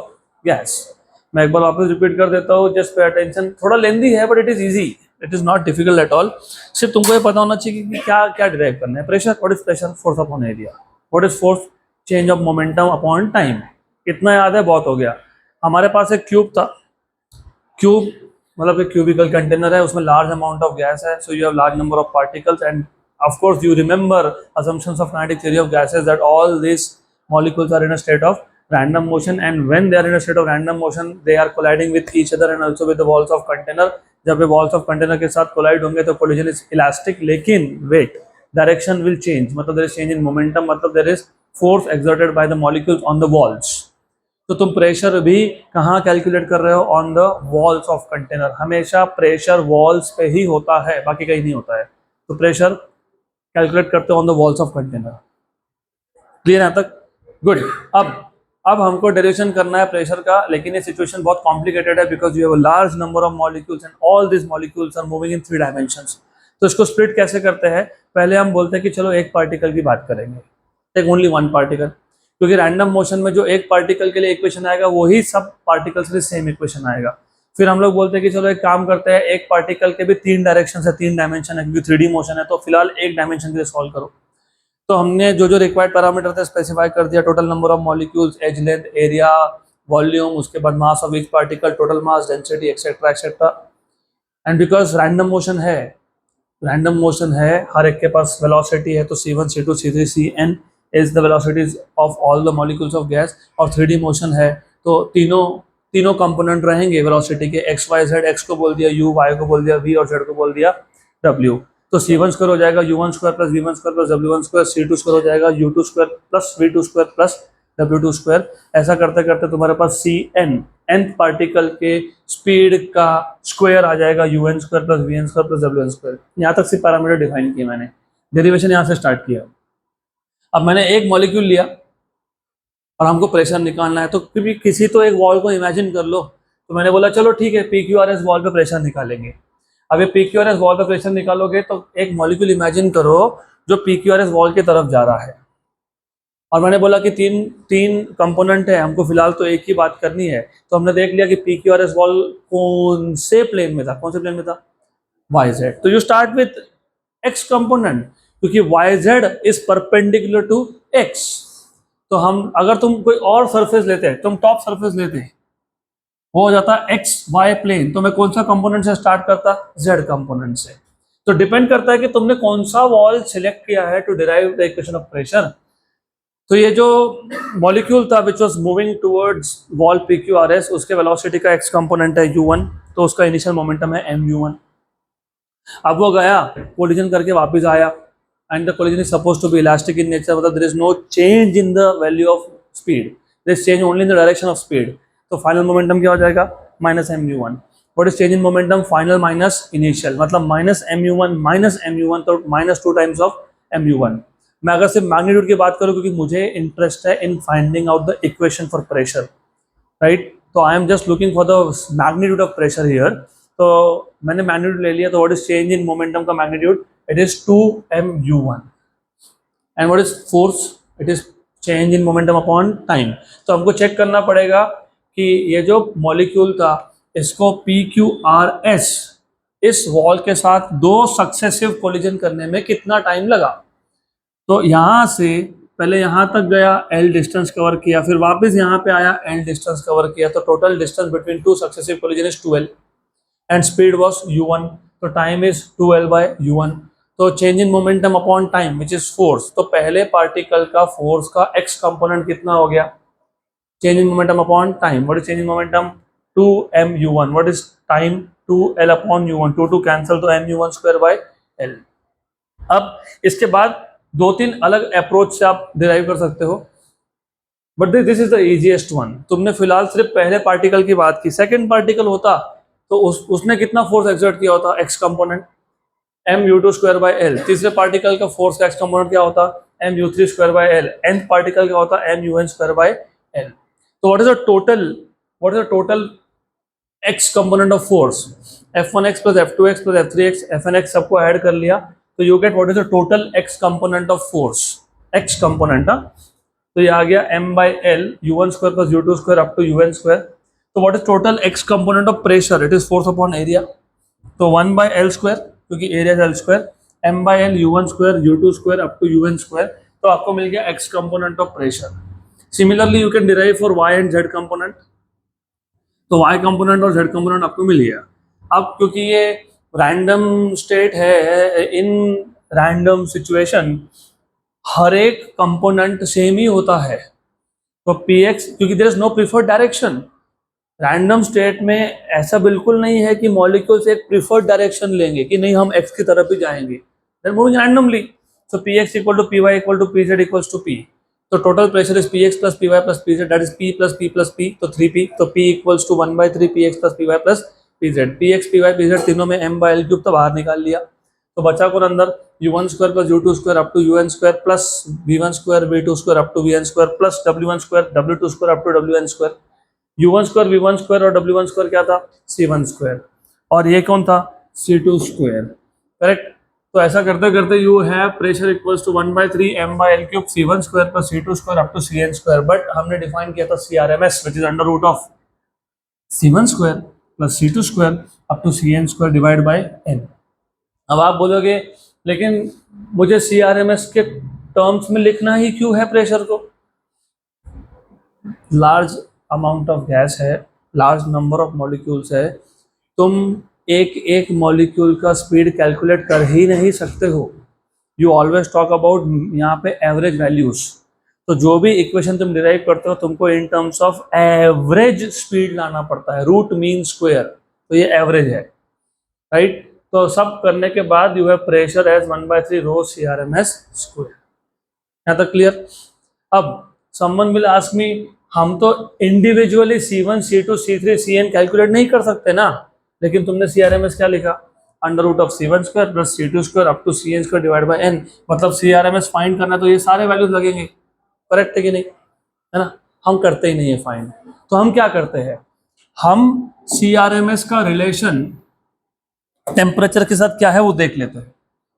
gas. मैं एक बार वापस repeat कर देता हूँ, जस्ट पे अटेंशन। थोड़ा लेंदी है but it is easy, it is not difficult at all. सिर्फ तुमको ये पता होना चाहिए कि क्या क्या डिराइव करना है। Pressure, what is pressure? Force upon area. What is force? Change of momentum upon time. इतना याद है, बहुत हो गया। हमारे पास एक क्यूब था, क्यूब मतलब एक क्यूबिकल कंटेनर है, उसमें लार्ज अमाउंट ऑफ गैस है, so you have large number of particles, and of course you remember assumptions of kinetic theory of gases that all these molecules are in a state of random motion, and when they are in a state of random motion they are colliding with each other and also with the walls of container। जब ये walls of container के साथ collide होंगे तो collision is elastic, लेकिन wait, direction will change, मतलब there is change in momentum, मतलब there is force exerted by the molecules on the walls। तो तुम प्रेशर भी कहाँ कैलकुलेट कर रहे हो? On the walls of container. हमेशा प्रेशर वॉल्स पे ही होता है, बाकी कहीं नहीं होता है। तो प्रेशर कैलकुलेट करते हो on the walls of container. Clear यहाँ तक? गुड। अब हमको डेरिवेशन करना है प्रेशर का, लेकिन ये सिचुएशन बहुत कॉम्प्लिकेटेड है because you have a large number of molecules and all this molecules are moving in 3 dimensions. तो इसको स्प्लिट कैसे करते हैं? पहले हम बोलते हैं कि चलो एक पार्टिकल की बात करेंगे, टेक ओनली 1 पार्टिकल, क्योंकि रैंडम मोशन में जो एक पार्टिकल के लिए इक्वेशन आएगा वही सब पार्टिकल्स के लिए सेम इक्वेशन आएगा। फिर हम लोग बोलते हैं कि चलो एक काम करते हैं, एक पार्टिकल के भी 3 डायरेक्शन है, 3 डायमेंशन है, क्योंकि 3D मोशन है, तो फिलहाल एक डायमेंशन के लिए सॉल्व करो। तो हमने जो जो रिक्वायर्ड पैरामीटर थे स्पेसिफाई कर दिया, total number of molecules, as length, area, volume, उसके बाद mass of each particle, total mass, density, etcetera etcetera. And because random motion है, हर एक के पास वेलोसिटी है, तो c1 c2 c3 cn is the velocities of all the molecules of gas. और 3D motion है तो तीनों कंपोनेंट रहेंगे वेलोसिटी के, x y z। x को बोल दिया u, y को बोल दिया v और z को बोल दिया w। तो c1 स्क्वायर हो जाएगा u1 square plus v1 square plus w1 square, c2 square हो जाएगा u2 square plus v2 square plus w2 square. ऐसा करते करते तुम्हारे पास cn, nth पार्टिकल के स्पीड का स्क्वायर आ जाएगा un square plus vn square plus w1 square. यहाँ तक सिर्फ पैरामीटर डिफाइन किए मैंने, डेरिवेशन यहाँ से स्टार्ट किया। अब मैंने एक मॉलिक्यूल लिया और हमको प्रेशर निकालना है, तो किसी तो एक वॉल को इमेजिन कर लो। तो मैंने बोला चलो ठीक है, PQRS वॉल पे प्रेशर निकालेंगे। अब ये PQRS वॉल पे प्रेशर निकालोगे तो एक मॉलिक्यूल इमेजिन करो जो PQRS वॉल की तरफ जा रहा है। और मैंने बोला कि तीन कंपोनेंट है, हमको फिलहाल तो एक ही बात करनी है। तो हमने देख लिया कि PQRS वॉल कौन से प्लेन में था, YZ। तो you start with X component, क्योंकि YZ is perpendicular to X। तो हम अगर तुम कोई और सरफेस लेते हैं, तुम टॉप सरफेस लेते हैं, वो हो जाता एक्स वाई प्लेन, तो मैं कौन सा कंपोनेंट से स्टार्ट करता? जेड कंपोनेंट से। तो डिपेंड करता है कि तुमने कौन सा वॉल सिलेक्ट किया है to derive the equation of pressure. तो ये जो मॉलिक्यूल था which was moving towards wall PQRS, उसके वेलोसिटी का एक्स कंपोनेंट है u1, तो उसका इनिशियल मोमेंटम है mu1। अब वो गया, कोलिजन करके वापस आया, and the collision is supposed to be elastic in nature, मतलब there is no change in the value of speed, there is change only in the direction of speed। तो final momentum क्या हो जाएगा? Minus mu1। What is change in momentum? Final minus initial, मतलब minus mu1, तो -2 times of mu1। मैं अगर सिर्फ magnitude की बात करूँ, क्योंकि मुझे इंटरेस्ट है in finding out the equation for pressure, right? तो I am just looking for the magnitude of pressure here. तो मैंने मैग्नीट्यूड ले लिया, तो what is change in momentum का magnitude? It is 2mu1। and what is force? It is change in momentum upon time। तो हमको check करना पड़ेगा कि ये जो मॉलिक्यूल था इसको PQRS इस वॉल के साथ दो सक्सेसिव कोलिजन करने में कितना टाइम लगा। तो यहाँ से पहले यहाँ तक गया, L डिस्टेंस कवर किया, फिर वापस यहाँ पे आया, L डिस्टेंस कवर किया, तो total distance between two successive collision is 2L and speed was u1, तो time is 2L by u1। तो change in momentum upon time which is force, तो पहले पार्टिकल का फोर्स का x कंपोनेंट कितना हो गया, change in momentum upon time, what is change in momentum 2m u1, what is time 2L upon u1, 2 cancel, तो m u1 square by L। अब इसके बाद दो तीन अलग अप्रोच से आप डिराइव कर सकते हो, but this is the easiest one. तुमने फिलहाल सिर्फ पहले पार्टिकल की बात की, सेकंड पार्टिकल होता तो उसने कितना फोर्स एक्सर्ट किया होता, x component m u2 square by L। तीसरे पार्टिकल का फोर्स का x कंपोनेंट क्या होता, m u3 square by L। nth particle का होता m un square by L। तो what is the total x component of force, f1x plus f2x plus f3x, fnx सबको add कर लिया, तो you get what is the total x component of force, x component. तो ये आ गया m by L u1 square plus u2 square up to un square. तो what is total x component of pressure, it is force upon area, तो 1 by L square, क्योंकि area है L square, m by L u1 square u2 square up to un square, तो आपको मिल गया x component of pressure. Similarly you can derive for y and z component, तो y component और z component आपको मिल गया। अब क्योंकि ये रैंडम स्टेट है, इन रैंडम सिचुएशन हर एक कंपोनेंट सेम ही होता है, तो px, क्योंकि there is no preferred direction, random state में ऐसा बिल्कुल नहीं है कि मॉलिक्यूल्स एक प्रीफर्ड डायरेक्शन लेंगे कि नहीं हम x की तरफ ही जाएंगे, they're moving randomly. So px equal to py equal to pz equals to p, तो total pressure is px plus py plus pz, that is p plus p plus p, तो 3p, तो p equals to 1/3 px plus py plus pz। px py pz तीनों में m by l cube तो बाहर निकाल लिया, तो बचा कौन अंदर, u1 square plus u2 square up to un square plus v1 square v2 square up to vn square plus w1 square w2 square up to wn square. u1 square v1 square और w1 square क्या था, c1 square, और ये कौन था, c2 square, correct. तो ऐसा करते करते you have pressure equals to 1/3 m by l cube c1 square plus c2 square up to cn square, but हमने डिफाइन किया था CRMS which is under root of c1 square plus c2 square up to cn square divide by n। अब आप बोलोगे लेकिन मुझे CRMS के terms में लिखना ही क्यों है प्रेशर को, लार्ज अमाउंट ऑफ गैस है, लार्ज नंबर ऑफ मॉलिक्यूल्स है, तुम एक एक मॉलिक्यूल का स्पीड कैलकुलेट कर ही नहीं सकते हो, यू ऑलवेज टॉक अबाउट यहाँ पे एवरेज वैल्यूज। तो जो भी इक्वेशन तुम डिराइव करते हो तुमको इन टर्म्स ऑफ एवरेज स्पीड लाना पड़ता है, रूट मीन स्क्वायर, तो ये एवरेज है, राइट। तो सब करने के बाद you have pressure as 1/3 rho CRMS square. यहाँ तक क्लियर। अब समवन विल आस्क मी, हम तो individually C1 C2 C3 CN calculate नहीं कर सकते ना, लेकिन तुमने CRMS क्या लिखा, under root of c1 square plus c2 square up to cn square divide by n, मतलब CRMS फाइंड करना तो ये सारे वैल्यूज लगेंगे, करेक्ट है कि नहीं, है ना। हम करते ही नहीं है फाइंड, तो हम क्या करते हैं, हम CRMS का रिलेशन टेम्परेचर के साथ क्या है वो देख लेते हैं।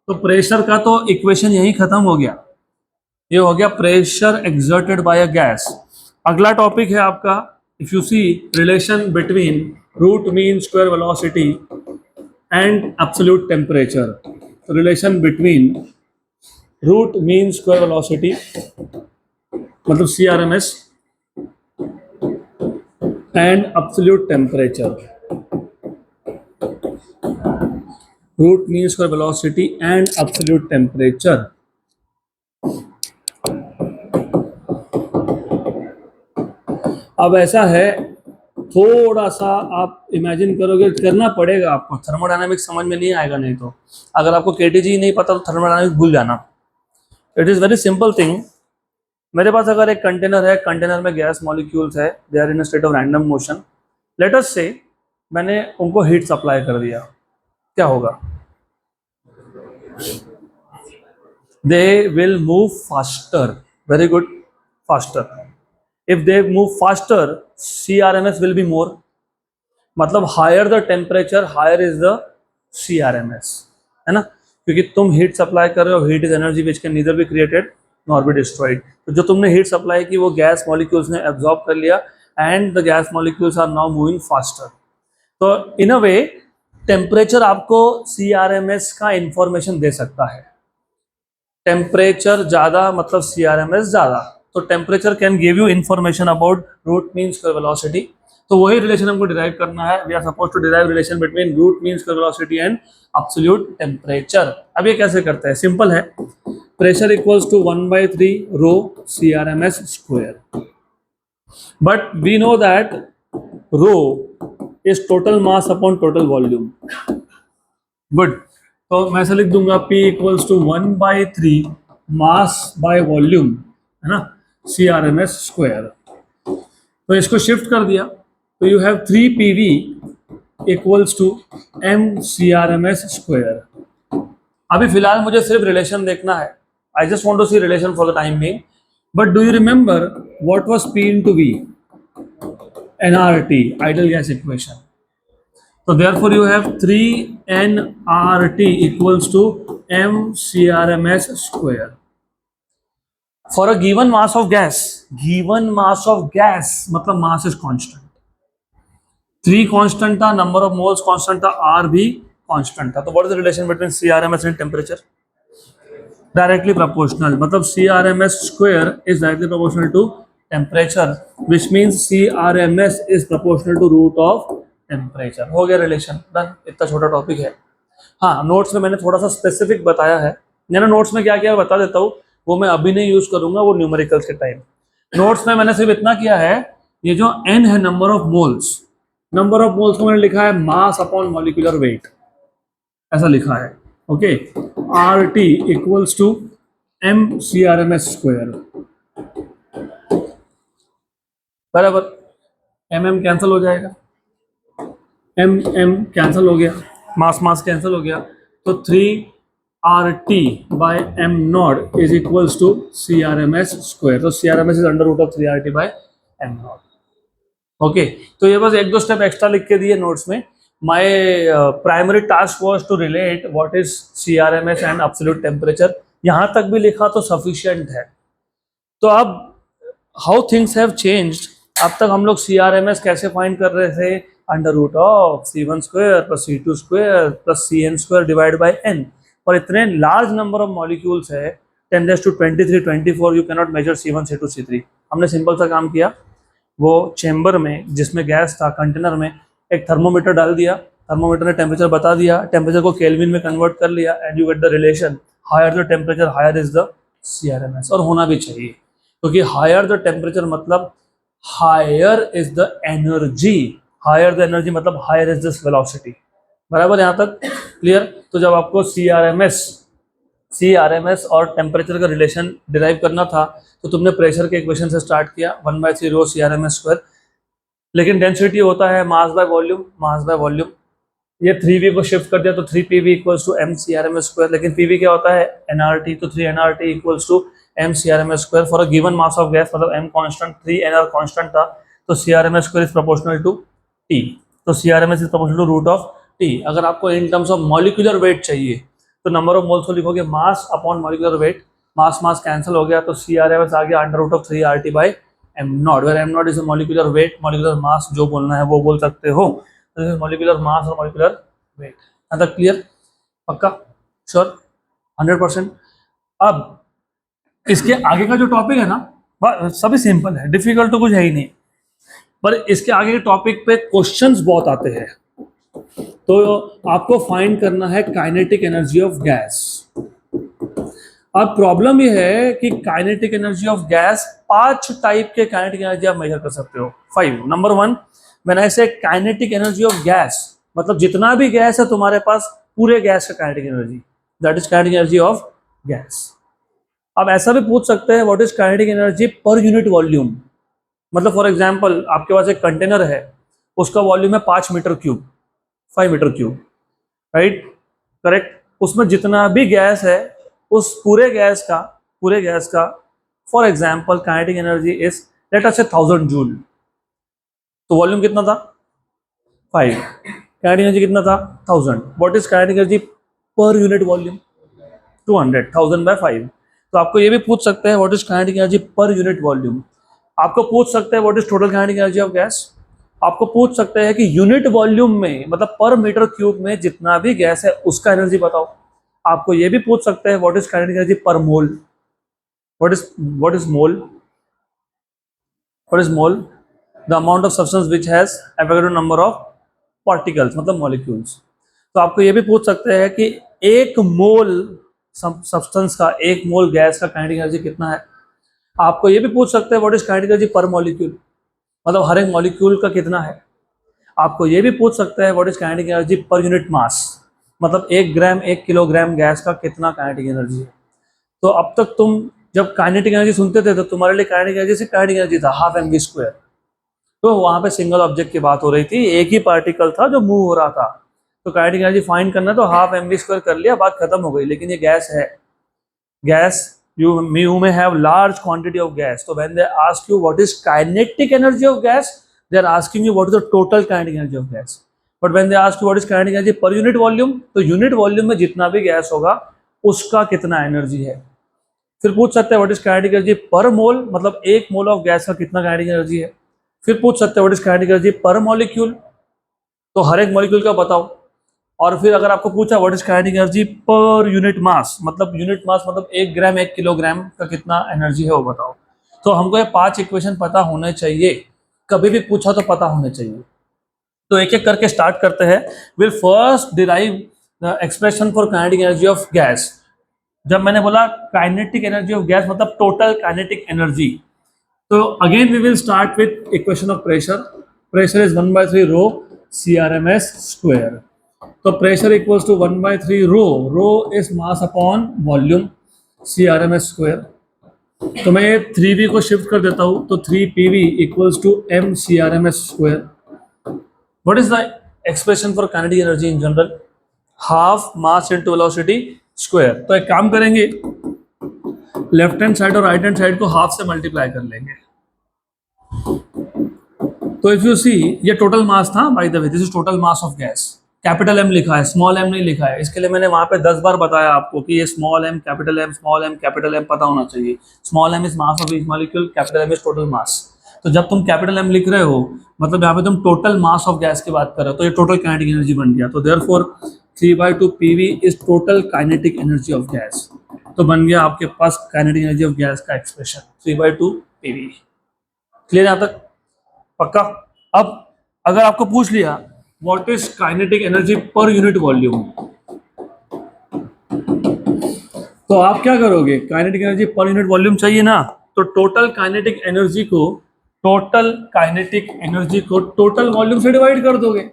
तो प्रेशर का तो इक्वेशन यही खत्म हो गया, ये हो गया pressure exerted by a gas. अगला टॉपिक है आपका, if you see relation between root mean square velocity and absolute temperature. तो relation between root mean square velocity मतलब CRMS and absolute temperature, root mean square velocity and absolute temperature. अब ऐसा है, थोड़ा सा आप इमेजिन करोगे, करना पड़ेगा आपको, थर्मोडायनामिक्स समझ में नहीं आएगा नहीं तो, अगर आपको KTG नहीं पता तो थर्मोडायनामिक्स भूल जाना। It is very simple thing. मेरे पास अगर एक कंटेनर है, कंटेनर में गैस मॉलिक्यूल्स है, they are in a state of random motion, let us say मैंने उनको हीट सप्लाई कर दिया, क्या होगा, they will move faster, very good, faster. If they move faster, CRMS will be more, मतलब higher the temperature higher is the CRMS, है ना, क्योंकि तुम हीट सप्लाई कर रहे हो, heat is energy which can neither be created nor be destroyed. तो जो तुमने हीट सप्लाई की वो गैस मॉलिक्यूल्स ने एब्जॉर्ब कर लिया and the gas molecules are now moving faster. तो इन अ वे टेम्परेचर आपको CRMS का इंफॉर्मेशन दे सकता है। टेम्परेचर ज़्यादा मतलब CRMS ज़्यादा, तो temperature can give you information about root mean square velocity. तो वही रिलेशन हमको डिराइव करना है। We are suppose to derive relation between root mean square velocity and absolute temperature. अब ये कैसे करते हैं, सिंपल है। Pressure equals to 1/3 rho CRMS square, but we know that rho is total mass upon total volume. Good, तो मैं ऐसे लिख दूंगा P equals to 1/3 mass by volume, है ना, CRMS स्क्वायर। तो इसको शिफ्ट कर दिया तो you have 3PV equals to mCRMS square. अभी फिलहाल मुझे सिर्फ रिलेशन देखना है। I just want to see relation for the time being. But do you remember what was P into V? nRT, ideal gas equation. So therefore you have 3nRT equals to mCRMS square. For a given mass of gas मतलब mass is constant, 3 constant था, number of moles constant था, R भी constant था। तो what is the relation between CRMS and temperature? Directly proportional, मतलब CRMS square is directly proportional to temperature, which means CRMS is proportional to root of temperature। हो गया relation, done. इतना छोटा topic है। हाँ, नोट्स में मैंने थोड़ा सा स्पेसिफिक बताया है। मैंने नोट्स में क्या किया बता देता हूँ, वो मैं अभी नहीं यूज करूंगा, वो न्यूमेरिकल्स के टाइम। नोट्स में मैंने सिर्फ इतना किया है, ये जो n है नंबर ऑफ मोल्स को मैंने लिखा है मास अपॉन मॉलिक्यूलर वेट, ऐसा लिखा है। Okay, RT equals to mCRMS square, बराबर। mm कैंसिल हो जाएगा, mm कैंसिल हो गया, मास कैंसिल हो गया, तो 3RT by m not is equals to CRMS square. तो CRMS is under root of 3RT by m not. Okay, तो ये बस एक दो स्टेप एक्स्ट्रा लिख के दिए नोट्स में। My primary task was to relate what is CRMS and absolute temperature. यहाँ तक भी लिखा तो सफिशिएंट है। तो अब हाउ थिंग्स हैव चेंज्ड। अब तक हम लोग CRMS कैसे फाइंड कर रहे थे, under root of C1 square plus C2 square plus CN square divide by n। और इतने लार्ज नंबर ऑफ मॉलिक्यूल्स है 10⁻23 24, you can not major C1 C2 C3। हमने सिंपल सा काम किया, वो चेंबर में जिसमें गैस था, कंटेनर में एक थर्मोमीटर डाल दिया, थर्मोमीटर ने टेम्परेचर बता दिया, टेम्परेचर को केल्विन में कन्वर्ट कर लिया, and you get the relation higher the temperature higher is the CRMS। और होना भी चाहिए, क्योंकि हायर द टेम्परेचर मतलब higher is the energy, higher the energy मतलब हायर इज द वेलोसिटी। बराबर, यहाँ तक क्लियर। तो जब आपको CRMS और टेम्परेचर का रिलेशन डिराइव करना था, तो तुमने प्रेशर के इक्वेशन से स्टार्ट किया, 1/3 रो CRMS स्क्वायर। लेकिन डेंसिटी होता है मास बाय वॉल्यूम। ये 3V को शिफ्ट कर दिया तो 3PV equals to mCRMS square. लेकिन PV क्या होता है, nRT, तो 3nRT equals to mCRMS square for a given mass of gas, मतलब m कांस्टेंट, 3nR कांस्टेंट था, तो CRMS square is proportional to T। तो CRMS is proportional to root of T। अगर आपको in terms of molecular weight चाहिए तो number of moles को लिखोगे mass upon molecular weight, mass cancel हो गया, तो CRMS आ गया under root of 3RT by m not, where m not is a molecular weight, molecular mass जो बोलना है वो बोल सकते हो। तो मॉलिक्यूलर मास और मॉलिक्यूलर वेट। यहाँ तक क्लियर, पक्का, श्योर, 100%। अब इसके आगे का जो टॉपिक है ना, सभी सिंपल है, डिफिकल्ट तो कुछ है ही नहीं, पर इसके आगे के टॉपिक पे क्वेश्चंस बहुत आते हैं। तो आपको फाइंड करना है काइनेटिक एनर्जी ऑफ गैस। अब प्रॉब्लम ये है कि kinetic energy of gas, 5 type के काइनेटिक एनर्जी आप मेजर कर सकते हो। 5, नंबर 1, व्हेन आई से काइनेटिक एनर्जी ऑफ गैस, मतलब जितना भी गैस है तुम्हारे पास, पूरे गैस का kinetic energy, that is kinetic energy of gas. अब ऐसा भी पूछ सकते हैं what is kinetic energy per unit volume. मतलब फॉर एग्जांपल आपके पास एक कंटेनर है, उसका वॉल्यूम है 5 meter cube, 5 meter cube, right, correct. उसमें जितना भी गैस है, उस पूरे गैस का for example kinetic energy is let us say 1000 joule. तो वॉल्यूम कितना था, 5, काइनेटिक एनर्जी कितना था, 1000। What is kinetic energy per unit volume, 200, 1000 by 5। तो आपको ये भी पूछ सकते हैं what is kinetic energy per unit volume. आपको पूछ सकते हैं what is total kinetic energy of gas, आपको पूछ सकते हैं कि यूनिट वॉल्यूम में मतलब पर मीटर क्यूब में जितना भी गैस है उसका एनर्जी बताओ। आपको ये भी पूछ सकते हैं what is kinetic energy per mole, what is mole, what is mole, the amount of substance which has Avogadro number of particles मतलब मॉलिक्यूल्स। तो आपको ये भी पूछ सकते हैं कि एक मोल सब्सटेंस का, एक मोल गैस का काइनेटिक एनर्जी कितना है। आपको ये भी पूछ सकते हैं व्हाट इज काइनेटिक एनर्जी पर मॉलिक्यूल, मतलब हर एक मॉलिक्यूल का कितना है। आपको ये भी पूछ सकते हैं what is kinetic energy per unit mass, मतलब 1 ग्राम 1 किलोग्राम गैस का कितना काइनेटिक एनर्जी है। तो अब तक तुम जब काइनेटिक एनर्जी सुनते थे तो तुम्हारे लिए काइनेटिक एनर्जी से काइनेटिक एनर्जी था हाफ एम वी स्क्वायर। तो वहां पे सिंगल ऑब्जेक्ट की बात हो रही थी, एक ही पार्टिकल था जो मूव हो रहा था, तो काइनेटिक एनर्जी फाइंड करना तो हाफ एम वी स्क्वायर कर लिया, बात खत्म हो गई। लेकिन ये गैस है, gas you may have large quantity of gas, so when they ask you what is kinetic energy of gas, they are asking you what is the total kinetic energy of gas, but when they ask you what is kinetic energy per unit volume, तो unit volume में जितना भी gas होगा उसका कितना energy है। फिर पूछ सकते हैं what is kinetic energy per मोल, मतलब एक मोल ऑफ गैस का कितना काइनेटिक एनर्जी है। फिर पूछ सकते हैं व्हाट इज काइनेटिक एनर्जी पर मॉलिक्यूल, तो हर एक मॉलिक्यूल का बताओ। और फिर अगर आपको पूछा what is kinetic energy per unit mass, मतलब यूनिट मास मतलब 1 ग्राम 1 किलोग्राम का कितना एनर्जी है वो बताओ। तो हमको ये 5 इक्वेशन पता होने चाहिए, कभी भी पूछा तो पता होने चाहिए। तो एक एक करके स्टार्ट करते हैं। Will first derive the expression for kinetic energy of gas. जब मैंने बोला काइनेटिक एनर्जी ऑफ गैस मतलब टोटल काइनेटिक एनर्जी, तो again we will start with equation of pressure. Pressure is 1/3 rho CRMS square. तो pressure equals to 1/3 rho, rho is mass upon volume CRMS square. तो मैं 3V को shift कर देता हूँ, तो 3PV equals to M CRMS square. What is the expression for kinetic energy in general, half mass into velocity square. तो एक काम करेंगे, लेफ्ट हैंड साइड और राइट हैंड साइड को हाफ से मल्टीप्लाई कर लेंगे। तो इफ यू सी ये टोटल मास था, by the way this is total mass of gas. Capital M लिखा है, स्मॉल एम नहीं लिखा है, इसके लिए मैंने वहां पे 10 बार बताया आपको कि ये small M capital M small M capital M पता होना चाहिए। Small M is mass of each molecule, capital M is total mass. तो जब तुम कैपिटल एम लिख रहे हो मतलब यहाँ पे तुम टोटल मास ऑफ गैस की बात कर रहे हो, तो ये टोटल काइनेटिक एनर्जी बन गया। तो therefore 3/2 PV is total kinetic energy of gas. तो बन गया आपके पास काइनेटिक एनर्जी ऑफ गैस का एक्सप्रेशन 3/2 PV। क्लियर यहाँ तक, पक्का। अब अगर आपको पूछ लिया what is kinetic energy per unit volume, तो आप क्या करोगे, kinetic energy per unit volume चाहिए ना, तो टोटल काइनेटिक एनर्जी को टोटल वॉल्यूम से डिवाइड कर दोगे,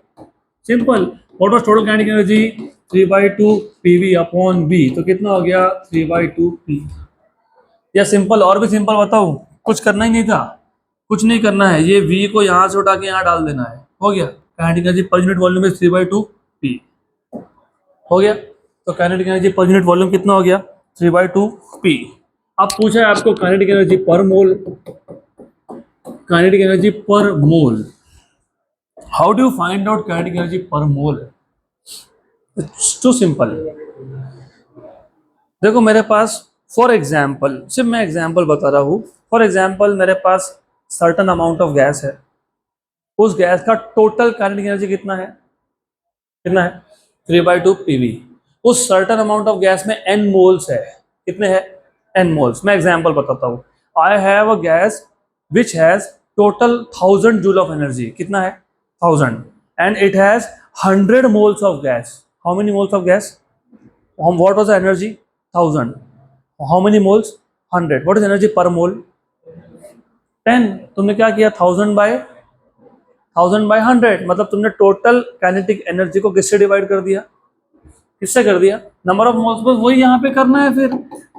simple. What was total kinetic energy 3/2 PV upon V, तो कितना हो गया 3/2 P। या सिंपल, और भी सिंपल बताऊं, कुछ करना ही नहीं था, कुछ नहीं करना है, ये V को यहाँ से उठा के यहाँ डाल देना है, हो गया। Kinetic energy per unit volume is 3/2 P, हो गया। तो kinetic energy per unit volume कितना हो गया 3/2 P। अब पूछा है आपको kinetic energy per mole, kinetic energy per mole. How do you find out kinetic energy per mole, it's to simple. देखो मेरे पास फॉर एग्जाम्पल, सिर्फ मैं एग्जाम्पल बता रहा हूँ, फॉर एग्जाम्पल मेरे पास सर्टन अमाउंट ऑफ गैस है, उस गैस का टोटल काइनेटिक एनर्जी कितना है, कितना है 3/2 PV। उस सर्टन अमाउंट ऑफ गैस में n मोल्स है, कितने हैं n मोल्स। मैं एग्जांपल बताता हूँ, I have a gas which has total 1000 joule of energy, कितना है 1000, and it has 100 moles of gas. How many moles of gas, what was the energy 1000, how many moles 100, what is energy per मोल 10। तुमने क्या किया 1000/100, मतलब तुमने total kinetic energy को किससे divide कर दिया, किससे कर दिया, नंबर ऑफ मोल्स। बस वही यहाँ पे करना है, फिर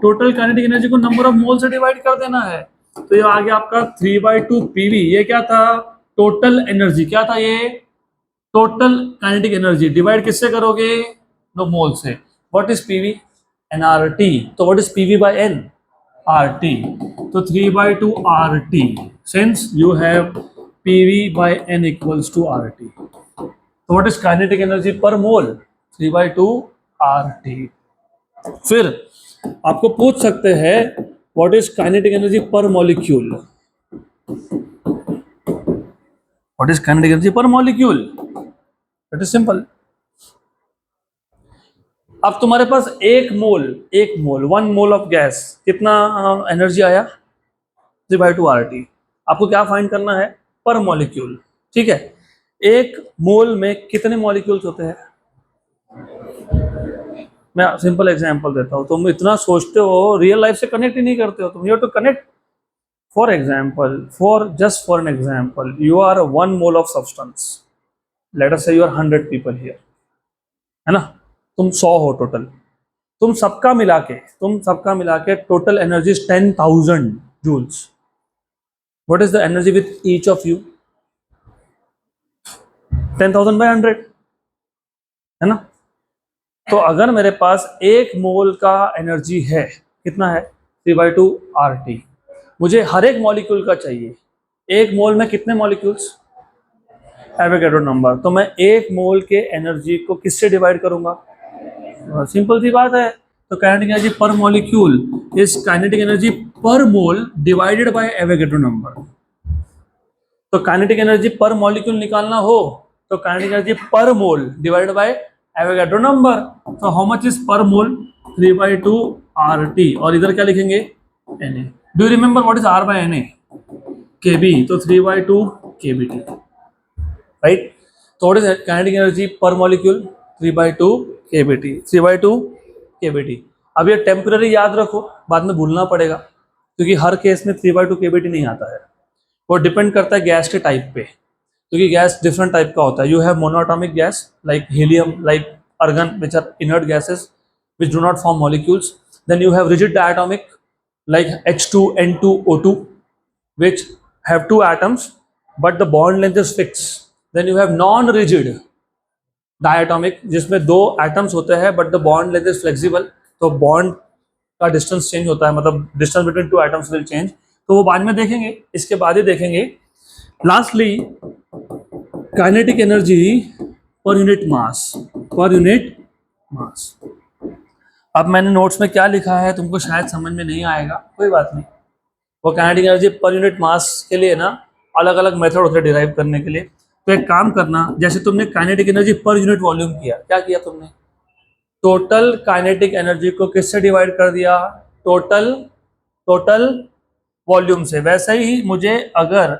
टोटल काइनेटिक एनर्जी को नंबर ऑफ मोल से डिवाइड कर देना है। तो ये आ गया आपका 3/2 PV। ये क्या था, टोटल एनर्जी, क्या था ये टोटल काइनेटिक एनर्जी, डिवाइड किससे करोगे, नो मोल से। What is PV, nRT। तो what is PV by N, RT। तो 3/2 RT, since you have PV by N equals to RT. तो what is kinetic energy per mole 3/2 RT। फिर आपको पूछ सकते हैं what is kinetic energy per molecule, what is kinetic energy पर molecule, it is simple. अब तुम्हारे पास एक मोल 1 मोल ऑफ गैस कितना एनर्जी आया, 3/2 RT। आपको क्या फाइंड करना है, पर मॉलिक्यूल, ठीक है। एक मोल में कितने मॉलिक्यूल्स होते हैं, मैं सिंपल एग्जांपल देता हूँ। तुम इतना सोचते हो, रियल लाइफ से कनेक्ट ही नहीं करते हो तुम। You have to connect. For example, just for an example, you are 1 mole of substance, let us say you are 100 people here, है ना, तुम 100 हो टोटल। तुम सबका मिला के total energy is 10,000 joules. What is the energy with each of you, 10,000/100, है ना। तो अगर मेरे पास 1 मोल का एनर्जी है, कितना है, 3/2 RT। मुझे हर एक मॉलिक्यूल का चाहिए। 1 मोल में कितने मॉलिक्यूल्स, एवोगैड्रो नंबर। तो मैं 1 मोल के एनर्जी को किससे डिवाइड करूंगा, सिंपल सी बात है। तो काइनेटिक एनर्जी पर molecule is kinetic energy per mole divided by Avogadro number. तो काइनेटिक एनर्जी पर मॉलिक्यूल निकालना हो तो kinetic energy per mole divided by Avogadro number. तो हाउ मच इज पर मोल, 3/2 RT। और इधर क्या लिखेंगे, Na। Do you remember what is R/Na, Kb। तो 3/2 kBT, राइट। तो व्हाट इज काइनेटिक एनर्जी पर मॉलिक्यूल, 3/2 kBT, 3/2 kBT। अब ये टेम्पररी याद रखो, बाद में भूलना पड़ेगा, क्योंकि हर केस में 3/2 kBT नहीं आता है। वो डिपेंड करता है गैस के टाइप पे, क्योंकि गैस डिफरेंट टाइप का होता है। You have monoatomic gas like helium, like argon, which are inert gases which do not form molecules. Then you have rigid diatomic like H2, N2, O2, which have 2 atoms but the bond length is fixed. Then you have non-rigid diatomic जिसमें 2 atoms होते हैं but the bond length is flexible, तो bond का distance change होता है, मतलब distance between 2 atoms will change। तो वो बाद में देखेंगे, इसके बाद ही देखेंगे। Lastly kinetic energy per unit mass. अब मैंने नोट्स में क्या लिखा है तुमको शायद समझ में नहीं आएगा, कोई बात नहीं। वो kinetic energy per unit mass के लिए ना अलग अलग मेथड होते हैं डिराइव करने के लिए। तो एक काम करना, जैसे तुमने kinetic energy per unit volume किया, क्या किया तुमने, टोटल काइनेटिक एनर्जी को किससे डिवाइड कर दिया, टोटल वॉल्यूम से। वैसे ही मुझे अगर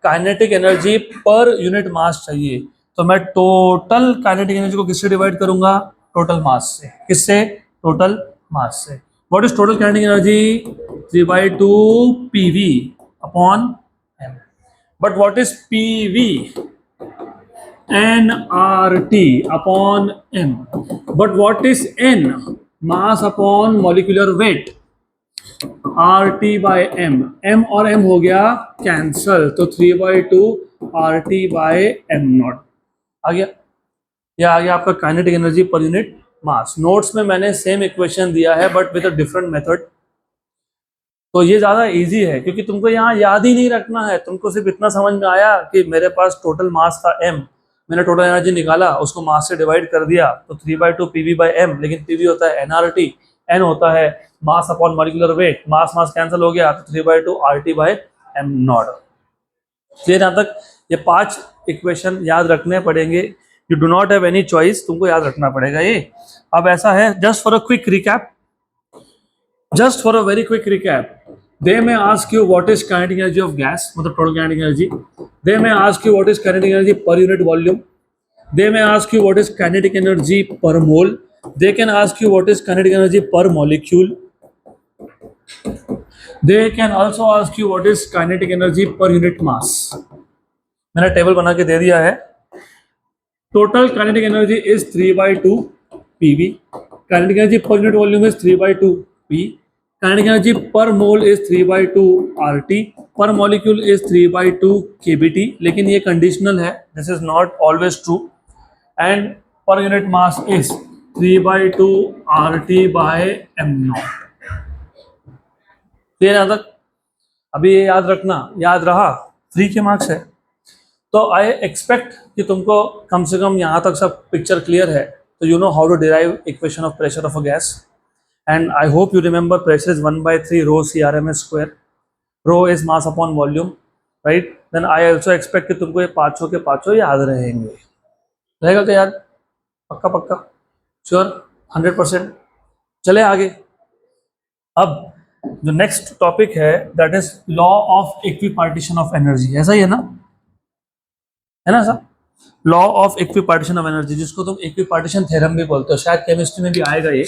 kinetic energy per unit mass चाहिए तो मैं टोटल काइनेटिक एनर्जी को किससे डिवाइड करूंगा, टोटल मास से। किससे, टोटल मास से। What is total kinetic energy, 3/2 PV upon m। But what is PV, nRT upon m। But what is n, mass upon molecular wait, RT/m। m और m हो गया cancel, तो 3/2 RT/m0 आ गया। यह आ गया आपका kinetic energy per unit mass. Notes में मैंने सेम इक्वेशन दिया है but with a different method. तो ये ज़्यादा इजी है क्योंकि तुमको यहाँ याद ही नहीं रखना है, तुमको सिर्फ इतना समझ में आया कि मेरे पास टोटल मास था m, मैंने टोटल एनर्जी निकाला, उसको मास से डिवाइड कर दिया, तो 3/2 PV/m। लेकिन PV होता है nRT, n होता है मास upon molecular weight, mass cancel हो गया, तो 3/2 RT/m0। क्लियर यहाँ तक। ये 5 इक्वेशन याद रखने पड़ेंगे, you do not have any choice, तुमको याद रखना पड़ेगा ये। अब ऐसा है, just for a quick recap, just for a very quick recap, they may ask you what is kinetic energy of gas, मतलब total kinetic energy. They may ask you what is kinetic energy per unit volume. They may ask you what is kinetic energy per mole. They can ask you what is kinetic energy per molecule. They can also ask you what is kinetic energy per unit mass. मैंने table बना के दे दिया है। Total kinetic energy is 3/2 PV. Kinetic energy per unit volume is 3/2 P. Kinetic energy per mole is 3/2 RT. Per molecule is 3/2 kBT. लेकिन ये conditional है, this is not always true. And per unit mass is 3/2 RT/m0. Clear यहाँ तक। अभी ये याद रखना, याद रहा, फ्री के मार्क्स है। तो आई एक्सपेक्ट कि तुमको कम से कम यहाँ तक सब पिक्चर क्लियर है, तो you know how to derive equation of pressure of a gas. And I hope you remember pressure is 1/3 rho CRMS square. Rho is mass upon volume, right? Then I also expect कि तुमको ये पाँचों के पाँचों याद रहेंगे। रहेगा क्या याद? पक्का पक्का श्योर 100%। चले आगे। अब जो नेक्स्ट टॉपिक है that is law of equipartition of energy. ऐसा ही है ना sir? Law of equipartition of energy, जिसको तुम इक्विपार्टीशन थ्योरम भी बोलते हो, शायद केमिस्ट्री में भी आएगा ये।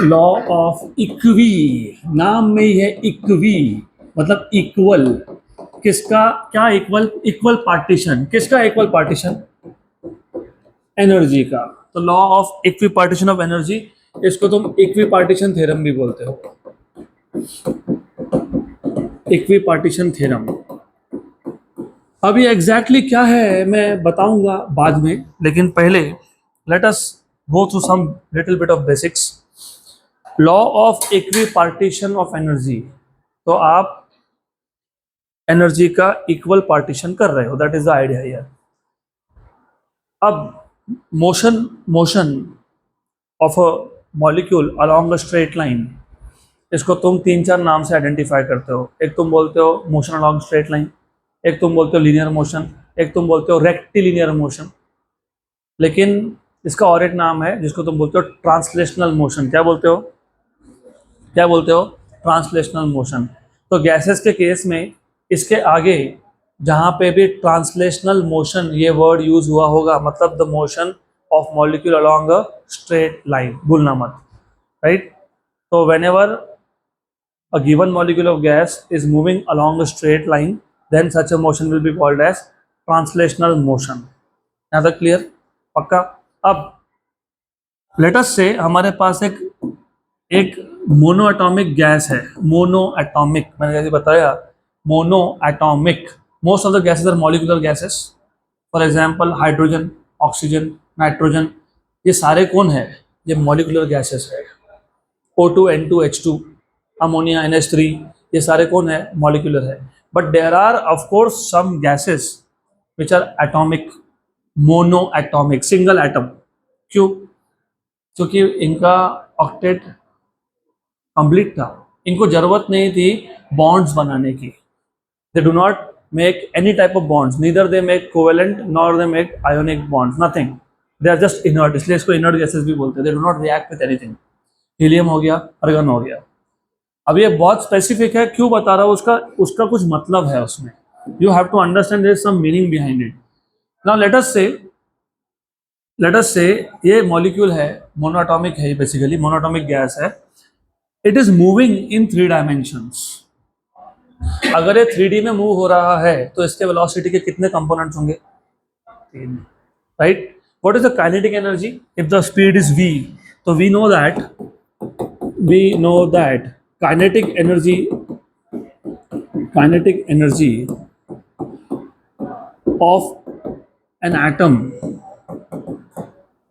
लॉ ऑफ इक्वी, नाम में ही है इक्वी, मतलब इक्वल। किसका क्या इक्वल? Equal partition. किसका इक्वल पार्टीशन? एनर्जी का। तो law of equipartition of energy, इसको तुम इक्विपार्टीशन थ्योरम भी बोलते हो। Equipartition theorem. अभी एग्जैक्टली क्या है मैं बताऊंगा बाद में, लेकिन पहले let us go through some little bit of basics. Law of equipartition of energy, तो आप एनर्जी का इक्वल पार्टीशन कर रहे हो, that is the idea here. अब motion of a molecule along a straight line, इसको तुम 3-4 नाम से आइडेंटिफाई करते हो। एक तुम बोलते हो मोशन अलोंग स्ट्रेट लाइन, एक तुम बोलते हो लीनियर मोशन, एक तुम बोलते हो रेक्टिलिनियर मोशन, लेकिन इसका और एक नाम है जिसको तुम बोलते हो ट्रांसलेशनल मोशन। क्या बोलते हो? Translational motion. तो गैसेस के केस में इसके आगे जहाँ पे भी ट्रांसलेशनल मोशन ये वर्ड यूज हुआ होगा, मतलब the motion of molecule along a straight line, भूलना मत, राइट? तो whenever a given molecule of gas is moving along a straight line, then such a motion will be called as translational motion. यहाँ तक clear? पक्का? अब let us say हमारे पास एक मोनो एटॉमिक गैस है। मोनो एटॉमिक, मैंने जैसे बताया monoatomic. Most of the gases are molecular gases. For example hydrogen, oxygen, nitrogen, ये सारे कौन है? ये मॉलिक्यूलर गैसेस है। O2, N2, H2, ammonia, NH3, ये सारे कौन है? मॉलिक्यूलर है। But there are of course some gases which are atomic, monoatomic, single atom. क्यों? क्योंकि इनका ऑक्टेट कंप्लीट था, इनको जरूरत नहीं थी बॉन्ड्स बनाने की। They do not make any type of bonds, neither they make covalent nor they make ionic bonds, nothing. They are just inert, इसलिए इसको इनर्ट गैसेस भी बोलते हैं। They do not react with anything. Helium हो गया, argon हो गया। अब ये बहुत स्पेसिफिक है, क्यों बता रहा हूँ? उसका कुछ मतलब है उसमें। You have to understand there is some meaning behind it. Now let us say ये मॉलिक्यूल है, मोनोएटॉमिक है, बेसिकली मोनोएटॉमिक गैस है। It is moving in 3 dimensions. अगर ये 3D में मूव हो रहा है तो इसके वेलोसिटी के कितने कंपोनेंट्स होंगे? 3, right? What is the kinetic energy if the speed is v? तो we know that kinetic energy of an atom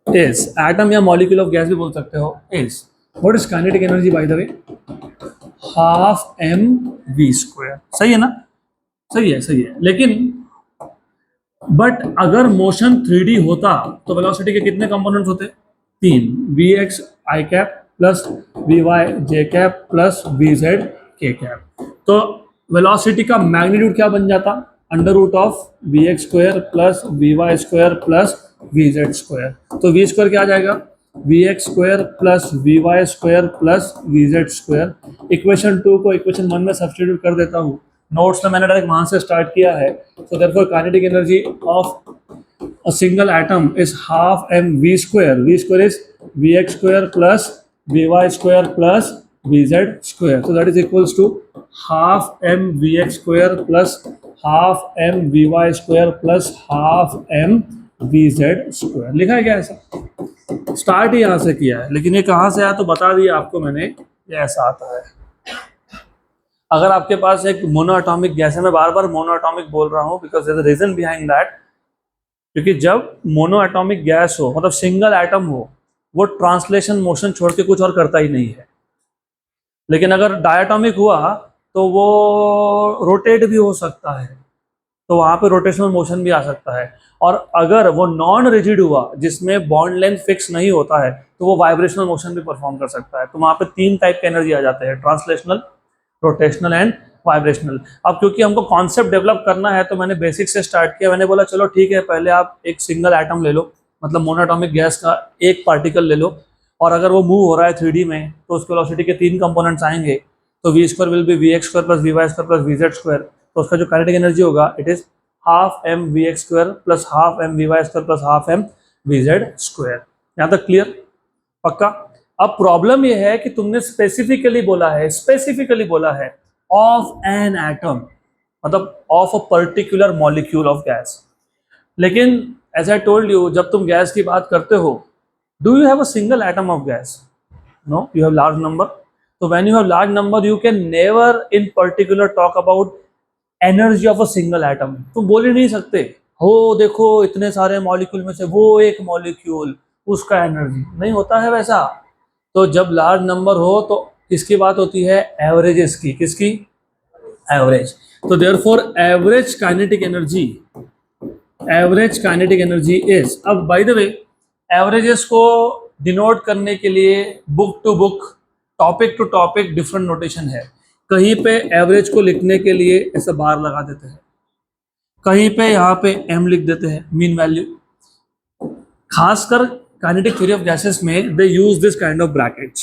is, atom या molecule of gas भी बोल सकते हो, is, what is kinetic energy by the way? half mv²। सही है ना? सही है। लेकिन बट अगर मोशन 3D होता तो वेलोसिटी के कितने कंपोनेंट्स होते? 3, vx i cap plus vy j cap plus vz k cap. तो वेलोसिटी का मैग्नीट्यूड क्या बन जाता? Under root of vx² plus vy² plus vz²। तो v² क्या आ जाएगा? vx² plus vy² plus vz²। Equation 2 को इक्वेशन 1 में सब्स्टिट्यूट कर देता हूँ। नोट्स में मैंने डायरेक्ट वहां से स्टार्ट किया है। So therefore kinetic energy of a single atom is half mv²। v² is vx² plus vy² plus vz²। So that is equals to half mvx² plus half mvy² plus half mvz²। लिखा है क्या ऐसा? Start ही यहाँ से किया है, लेकिन ये कहाँ से आया तो बता दिया आपको मैंने, ये ऐसा आता है। अगर आपके पास एक मोनोएटॉमिक गैस है, मैं बार बार मोनोएटॉमिक बोल रहा हूँ because there is a reason behind that, क्योंकि जब मोनोएटॉमिक गैस हो, मतलब सिंगल एटम हो, वो ट्रांसलेशन मोशन छोड़ के कुछ और करता ही नहीं है। लेकिन अगर डायटॉमिक हुआ तो वो रोटेट भी हो सकता है, तो वहाँ पे रोटेशनल मोशन भी आ सकता है। और अगर वो नॉन रिजिड हुआ, जिसमें बॉन्ड लेंथ फिक्स नहीं होता है, तो वो वाइब्रेशनल मोशन भी परफॉर्म कर सकता है। तो वहाँ पे 3 टाइप के एनर्जी आ जाते हैं, ट्रांसलेशनल, रोटेशनल एंड वाइब्रेशनल। अब क्योंकि हमको कॉन्सेप्ट डेवलप करना है तो मैंने बेसिक से स्टार्ट किया। मैंने बोला चलो ठीक है, पहले आप एक सिंगल एटम ले लो, मतलब मोनोटॉमिक गैस का एक पार्टिकल ले लो, और अगर वो मूव हो रहा है 3D में तो उसके वेलोसिटी के 3 कंपोनेंट्स आएंगे, तो v square will be v x square plus v y square plus v z square. तो उसका जो काइनेटिक एनर्जी होगा it is half m v x square plus half m v y square plus half m v z square. यहाँ तक clear? पक्का? अब problem ये है कि तुमने स्पेसिफिकली बोला है ऑफ एन एटम, मतलब of a particular molecule of gas. लेकिन एज आई टोल्ड यू, जब तुम गैस की बात करते हो, do you have a single atom of gas? No, you have large number. तो when you have large number you can never in particular talk about energy of a single atom. तुम बोल ही नहीं सकते हो देखो इतने सारे मॉलिक्यूल में से वो एक मॉलिक्यूल, उसका एनर्जी नहीं होता है वैसा। तो जब लार्ज नंबर हो तो किसकी बात होती है? एवरेजेस की। किसकी? एवरेज। तो therefore average kinetic energy is, अब बाय द वे एवरेजेस को डिनोट करने के लिए book to book, topic to topic different notation है। कहीं पे एवरेज को लिखने के लिए ऐसे बार लगा देते हैं, कहीं पे यहाँ पे एम लिख देते हैं, मीन वैल्यू। खासकर काइनेटिक थ्योरी ऑफ गैसेस में they use this kind of brackets,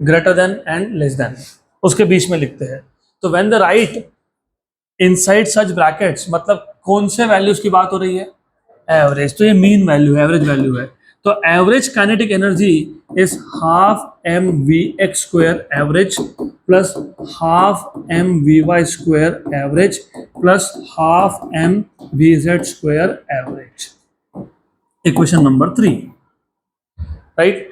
greater than and less than, उसके बीच में लिखते हैं। तो when they write inside such brackets, मतलब कौन से वैल्यूज की बात हो रही है? एवरेज। तो ये मीन वैल्यू है, एवरेज वैल्यू है। तो average kinetic energy is half m v x square average plus half m v y square average plus half m v z square average. Equation number 3, right?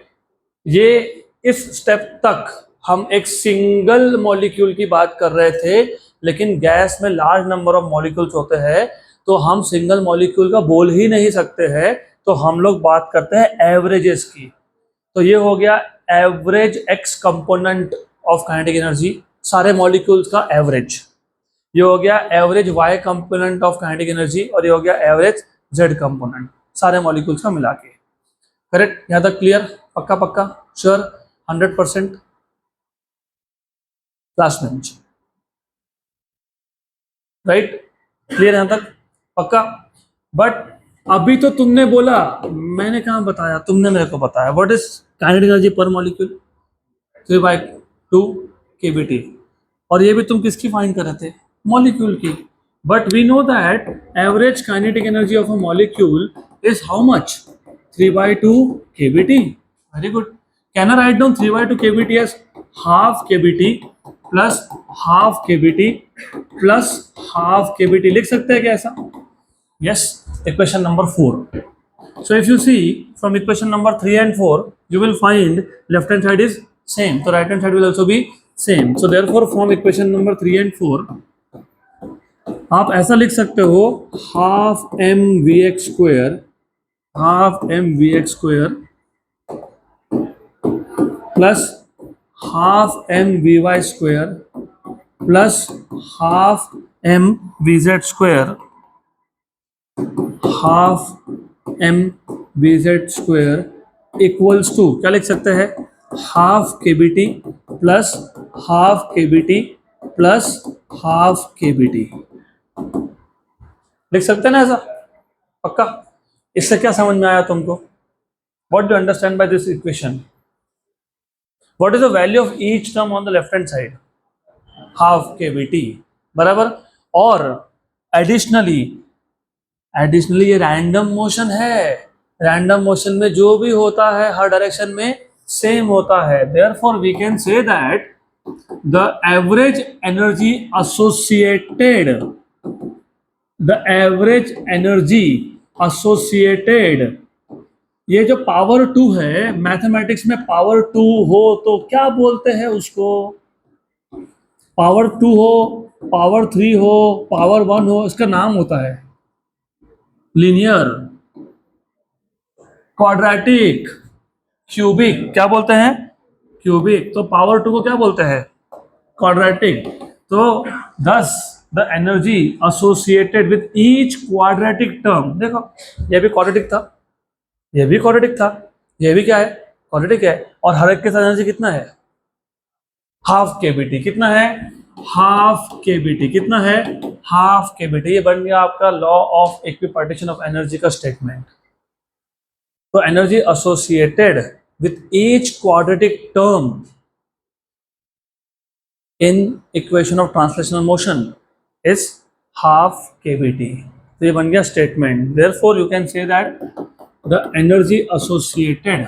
ये इस step तक हम एक single molecule की बात कर रहे थे, लेकिन गैस में लार्ज नंबर ऑफ मॉलिक्यूल्स होते हैं तो हम सिंगल मॉलिक्यूल का बोल ही नहीं सकते हैं, तो हम लोग बात करते हैं एवरेजेस की। तो ये हो गया average x component of kinetic energy, सारे मॉलिक्यूल्स का एवरेज। ये हो गया average y component of kinetic energy, और ये हो गया एवरेज जेड कंपोनेंट, सारे मॉलिक्यूल्स का मिला के। करेक्ट? यहाँ तक क्लियर? पक्का पक्का? Sure? 100%? Last bench, right? Clear यहाँ तक? पक्का? बट अभी तो तुमने बोला, मैंने कहाँ बताया, तुमने मेरे को बताया व्हाट इज काइनेटिक एनर्जी पर मॉलिक्यूल? 3/2 kBT। और ये भी तुम किसकी फाइंड कर रहे थे? मॉलिक्यूल की। But we know that average kinetic energy of a molecule is how much? 3/2 kBT। Very good. Can I write down 3/2 kBT as half kBT plus half kBT plus half kBT? लिख सकते हैं क्या ऐसा? Yes, equation number 4. So if you see from equation number 3 and 4, you will find left hand side is same, so right hand side will also be same. So therefore from equation number 3 and 4, आप ऐसा लिख सकते हो half m v x square plus half m v y square plus half m v z square, half m v z square equals to, क्या लिख सकते हैं? Half kBT plus half kBT plus half kBT। लिख सकते हैं ना ऐसा? पक्का? इससे क्या समझ में आया तुमको? What do understand by this equation? What is the value of each term on the left hand side? Half kBT, बराबर। और एडिशनली ये रैंडम मोशन है, रैंडम मोशन में जो भी होता है हर डायरेक्शन में सेम होता है। Therefore we can say that the average energy associated, ये जो पावर 2 है, मैथमेटिक्स में पावर 2 हो तो क्या बोलते हैं उसको? पावर 2 हो, पावर 3 हो, पावर 1 हो, इसका नाम होता है लीनियर, क्वाड्रेटिक, क्यूबिक। क्या बोलते हैं? क्यूबिक। तो पावर 2 को क्या बोलते हैं? क्वाड्रेटिक। तो thus the energy associated with each quadratic term, देखो ये भी क्वाड्रेटिक था, ये भी क्वाड्रेटिक था, ये भी क्या है? क्वाड्रेटिक है। और हर एक के साथ एनर्जी कितना है? Half kBT। कितना है? Half KBT. कितना है? Half KBT. ये बन गया आपका law of equipartition of energy का स्टेटमेंट। तो energy associated with each quadratic term in equation of translational motion is half kBT। तो ये बन गया statement. therefore you can say that the energy associated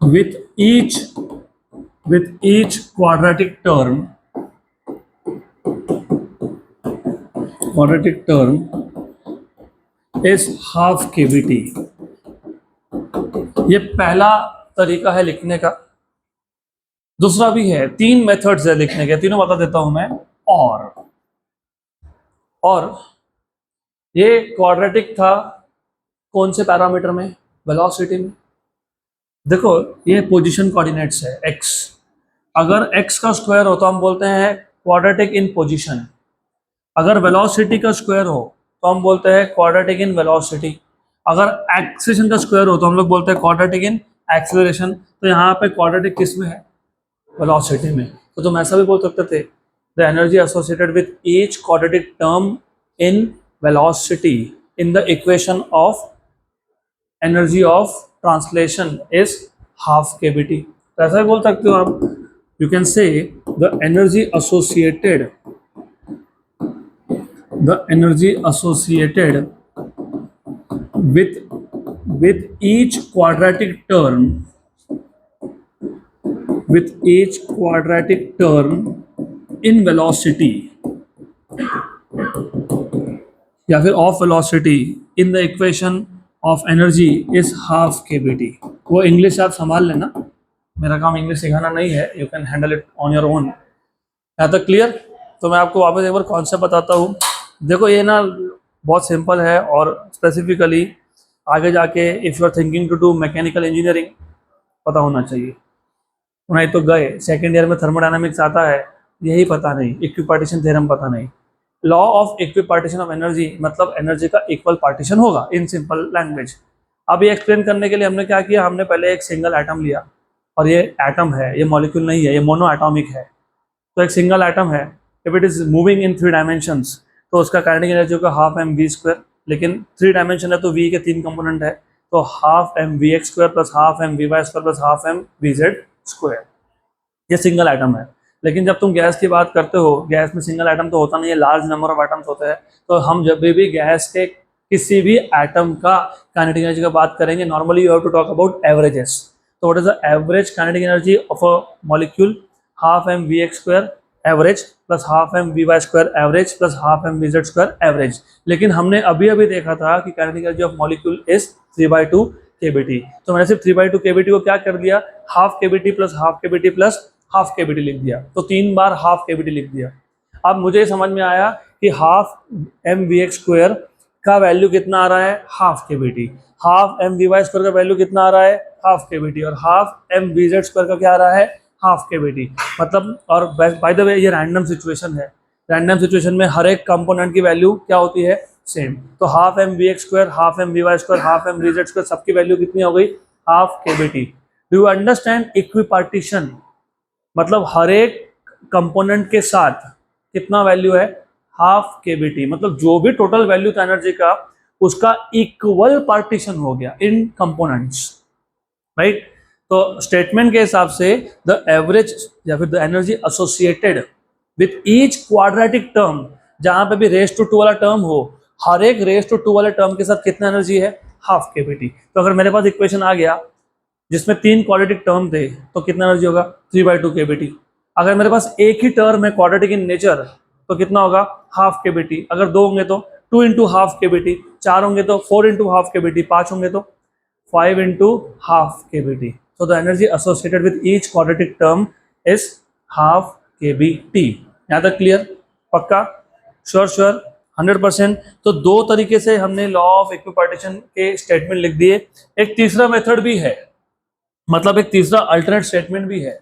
with each quadratic term is half kBT। ये पहला तरीका है लिखने का। दूसरा भी है, 3 मेथड्स है लिखने के, तीनों बता देता हूं मैं। और ये क्वाड्रेटिक था कौन से पैरामीटर में? वेलोसिटी में। देखो ये पोजीशन कोऑर्डिनेट्स है x। अगर x का स्क्वायर हो तो हम बोलते हैं क्वाड्रेटिक इन पोजीशन। अगर वेलोसिटी का स्क्वायर हो तो हम बोलते हैं क्वाड्रेटिक इन वेलोसिटी। अगर एक्सेलरेशन का स्क्वायर हो तो हम लोग बोलते हैं क्वाड्रेटिक इन एक्सेलरेशन। तो यहाँ पे क्वाड्रेटिक किस में है? वेलोसिटी में। तो तुम ऐसा भी बोल सकते थे, the energy associated with each quadratic term in velocity in the equation of energy of translation is half KBT. तो ऐसा भी बोल सकते हो आप। You can say the energy associated with each quadratic term in velocity या फिर of velocity in the equation of energy is half KBT. वो इंग्लिश आप संभाल लेना, मेरा काम इंग्लिश सिखाना नहीं है। You can handle it on your own. यहाँ तक क्लियर? तो मैं आपको वापस एक बार कॉन्सेप्ट बताता हूँ। देखो ये ना बहुत सिंपल है, और स्पेसिफिकली आगे जाके if you are thinking to do mechanical engineering पता होना चाहिए। नहीं तो गए सेकेंड ईयर में थर्मोडायनामिक्स आता है, यही पता नहीं, इक्विपार्टीशन थ्योरम पता नहीं। Law of equipartition of energy मतलब एनर्जी का इक्वल पार्टीशन होगा इन सिंपल लैंग्वेज। अब ये एक्सप्लेन करने के लिए हमने क्या किया, हमने पहले एक सिंगल एटम लिया, और ये एटम है, ये मॉलिक्यूल नहीं है, ये मोनो एटॉमिक है। तो एक सिंगल एटम है, if it is moving in 3 dimensions तो उसका काइनेटिक एनर्जी होगा हाफ एम वी स्क्वायर। लेकिन 3 डायमेंशन है तो v के 3 कंपोनेंट है, तो half m v x square plus half m v y square plus half m v z square. ये सिंगल एटम है। लेकिन जब तुम गैस की बात करते हो, गैस में सिंगल एटम तो होता नहीं है, लार्ज नंबर ऑफ एटम्स होते हैं। तो हम जब भी गैस के किसी भी एटम का काइनेटिक एनर्जी की बात करेंगे, normally you have to talk about averages. तो what is the average kinetic energy of a molecule? Half m v x square average plus half m v y square average plus half m v z square average. लेकिन हमने अभी देखा था कि kinetic energy of molecule is 3/2 k B T. तो मैंने सिर्फ 3/2 k B T को क्या कर दिया, half k B T plus half k B T plus half KBT लिख दिया। तो 3 बार हाफ केबीटी लिख दिया। अब मुझे समझ में आया कि half m v x square का वैल्यू कितना आ रहा है, half k B T. Half m v y square का वैल्यू कितना आ रहा है, हाफ केबीटी। और half m v z square का क्या आ रहा है, हाफ केबीटी। मतलब, और बाय द वे ये रैंडम सिचुएशन है। रैंडम सिचुएशन में हर एक कंपोनेंट की वैल्यू क्या होती है, सेम। तो half m v x square, half m v y square, half m v z square, सबकी वैल्यू कितनी हो गई, half k B T. Do you understand? Equipartition मतलब हर एक कंपोनेंट के साथ कितना वैल्यू है, हाफ केबीटी। मतलब जो भी टोटल वैल्यू था एनर्जी का, उसका इक्वल पार्टीशन हो गया इन कंपोनेंट्स, राइट। तो स्टेटमेंट के हिसाब से द एवरेज या फिर the energy associated with each quadratic term, जहां पे भी रेस टू 2 वाला टर्म हो, हर एक रेस टू 2 वाले टर्म के साथ कितना एनर्जी है, हाफ केबीटी। तो अगर मेरे पास इक्वेशन आ गया जिसमें 3 क्वाड्रेटिक टर्म थे तो कितना एनर्जी होगा, 3/2 केबीटी। अगर मेरे पास एक ही टर्म है क्वाड्रेटिक इन नेचर तो कितना होगा, हाफ केबीटी। अगर 2 होंगे तो 2 इंटू हाफ केबीटी, 4 होंगे तो 4 इंटू हाफ केबीटी, 5 होंगे तो 5 into half KBT. So the energy associated with each quadratic term is half kBT। यहाँ तक क्लियर? पक्का? श्योर 100%। तो 2 तरीके से हमने लॉ ऑफ इक्विपार्टीशन के स्टेटमेंट लिख दिए। एक तीसरा मेथड भी है, मतलब एक तीसरा अल्टरनेट स्टेटमेंट भी है।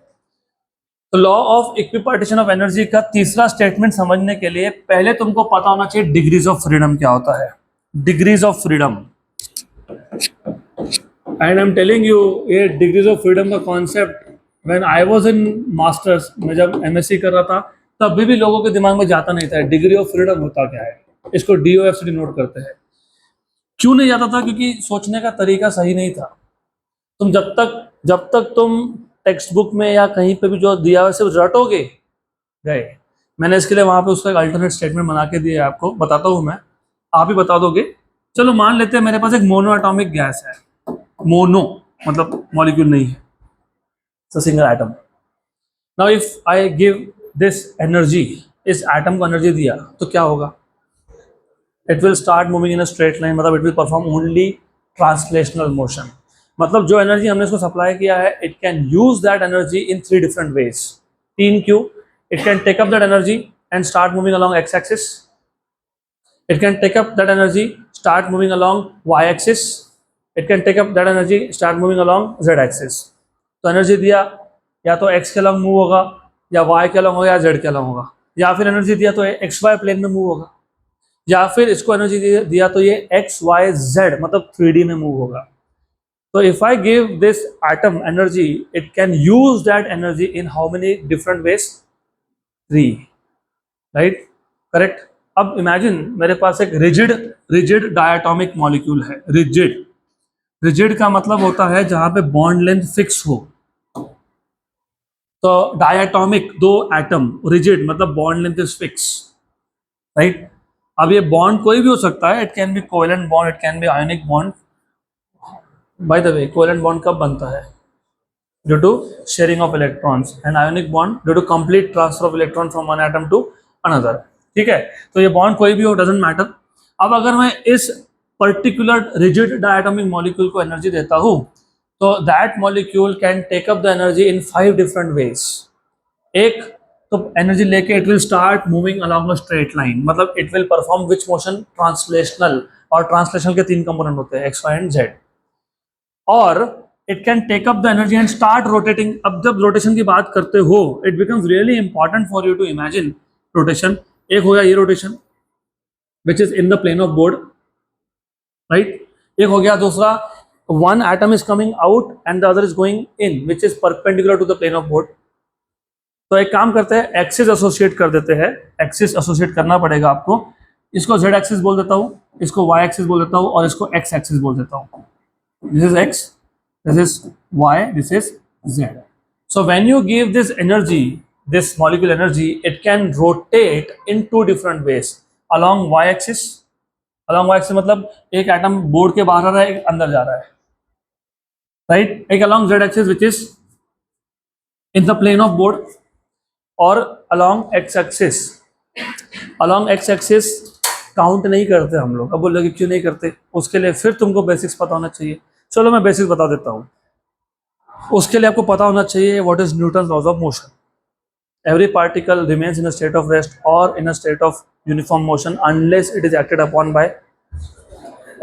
तो law of equipartition of energy का तीसरा स्टेटमेंट समझने के लिए पहले तुमको पता होना चाहिए डिग्रीज ऑफ फ्रीडम क्या होता है। Degrees of freedom, and I am telling you, ये डिग्रीज ऑफ फ्रीडम का concept when I was in masters, मैं जब एमएससी कर रहा था तब भी लोगों के दिमाग में जाता नहीं था डिग्री ऑफ फ्रीडम होता क्या है। इसको डीओएफ से डिनोट करते हैं। क्यों नहीं जाता था? क्योंकि सोचने का तरीका सही नहीं था। तुम जब तक तुम टेक्स्ट बुक में या कहीं पे भी जो दिया हुआ सिर्फ रटोगे गए। मैंने इसके लिए वहां पे उसका एक अल्टरनेट स्टेटमेंट बना के दिया है, आपको बताता हूँ मैं, आप ही बता दोगे। चलो मान लेते हैं मेरे पास एक मोनो एटॉमिक गैस है। मोनो मतलब मॉलिक्यूल नहीं है, single atom. Now if I give this energy, इस एटम को एनर्जी दिया तो क्या होगा? It will start moving in a straight line, मतलब it will perform only translational motion. मतलब जो एनर्जी हमने इसको सप्लाई किया है, it can use that energy in 3 different ways. 3 क्यों? It can take up that energy and start moving along x axis. It can take up that energy, start moving along y axis. It can take up that energy, start moving along z axis. तो energy दिया या तो x के along move होगा, या Y के along होगा, या जेड के अलॉन्ग होगा। या फिर एनर्जी दिया तो एक्स वाई प्लेन में मूव होगा, या फिर इसको एनर्जी दिया तो ये एक्स वाई जेड मतलब 3D में मूव होगा। So if I give this atom energy, it can use that energy in how many different ways? 3, right? Correct. अब imagine मेरे पास एक rigid diatomic molecule है। rigid का मतलब होता है जहां पे bond length fix हो। तो diatomic, 2 एटम, rigid मतलब bond length is fix, right? अब ये bond कोई भी हो सकता है, it can be covalent bond, it can be ionic bond. By the way, covalent bond कब बनता है? Due to sharing of electrons, and ionic bond due to complete transfer of electron from one atom to another. ठीक है, तो ये bond कोई भी हो, डजेंट मैटर। अब अगर मैं इस पर्टिकुलर रिजिड डायटोमिक मॉलिक्यूल को एनर्जी देता हूं, तो that molecule can take up the energy in 5 different ways. एक तो एनर्जी लेके it will start moving along a straight line, मतलब it will perform which motion? Translational. और ट्रांसलेशनल के 3 कंपोनेंट होते हैं, एक्स वाई एंड जेड। और it can take up the energy and start rotating. अब जब रोटेशन की बात करते हो, it becomes really important for you to imagine rotation. एक हो गया ये rotation which is in the plane of board, right. एक हो गया दूसरा, one atom is coming out and the other is going in which is perpendicular to the plane of board. तो एक काम करते हैं, एक्सिस एसोसिएट कर देते हैं। एक्सिस एसोसिएट करना पड़ेगा आपको। इसको जेड एक्सिस बोल देता हूँ, इसको वाई एक्सिस बोल देता हूँ, और इसको एक्स एक्सिस बोल देता हूँ। This is x, this is y, this is z. So when you give this energy, this molecule energy, it can rotate in 2 different ways. Along y axis, मतलब एक एटम बोर्ड के बाहर आ रहा है, एक अंदर जा रहा है, राइट। एक along z axis which is in the plane of board, और along x axis। along x axis count नहीं करते हम लोग। अब बोलोगे क्यों नहीं करते? उसके लिए फिर तुमको बेसिक्स पता होना चाहिए। चलो मैं बेसिक्स बता देता हूँ। उसके लिए आपको पता होना चाहिए what is Newton laws of motion. Every particle remains in a state of rest और in a state of uniform motion unless it is acted upon by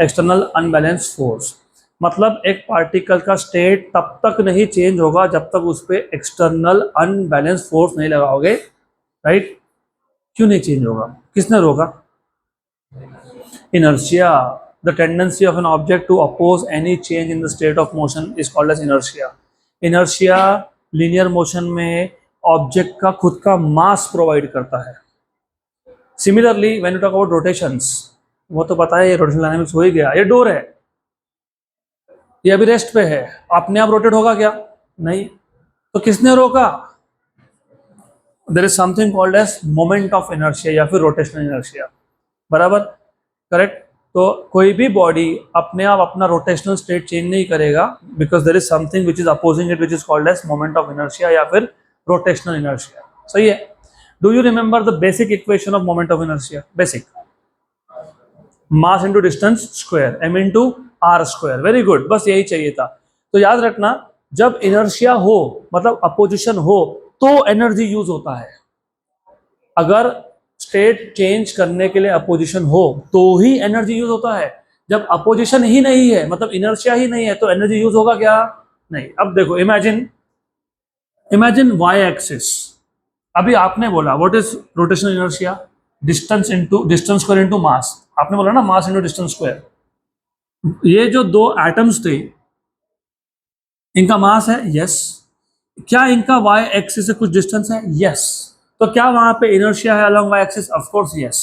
external unbalanced force. मतलब एक पार्टिकल का स्टेट तब तक नहीं change होगा जब तक उस पर एक्सटर्नल अनबैलेंस्ड फोर्स नहीं लगाओगे, राइट। क्यों नहीं चेंज होगा? किसने रोका? Inertia. The tendency of an object to oppose any change in the state of motion is called as inertia. Inertia linear motion में ऑब्जेक्ट का खुद का मास प्रोवाइड करता है। Similarly, when you talk about rotations, वो तो पता है, ये रोटेशनल डायनामिक्स हो ही गया। ये डोर है, ये अभी रेस्ट पे है, अपने आप रोटेट होगा क्या? नहीं। तो किसने रोका? There is something called as moment of inertia या फिर rotational inertia, बराबर, करेक्ट। तो कोई भी बॉडी अपने आप अपना रोटेशनल स्टेट चेंज नहीं करेगा, because there is something which is opposing it which is called as moment of inertia या फिर रोटेशनल इनर्शिया। सही है। Do you remember the basic equation of moment of inertia? Basic, mass into distance square, m into r square. Very good, बस यही चाहिए था। तो याद रखना, जब इनर्शिया हो मतलब अपोजिशन हो तो एनर्जी यूज होता है। अगर स्टेट चेंज करने के लिए अपोजिशन हो तो ही एनर्जी यूज होता है। जब अपोजिशन ही नहीं है मतलब इनर्शिया ही नहीं है तो एनर्जी यूज होगा क्या? नहीं। अब देखो, इमेजिन वाई एक्सिस। अभी आपने बोला what is rotational inertia? Distance square into mass. आपने बोला ना मास इंटू डिस्टेंस स्क्वायर। ये जो 2 एटम्स थे इनका मास है, यस। क्या इनका वाई एक्सिस से कुछ डिस्टेंस है, यस। तो क्या वहां पे इनर्शिया है along y axis, of course yes.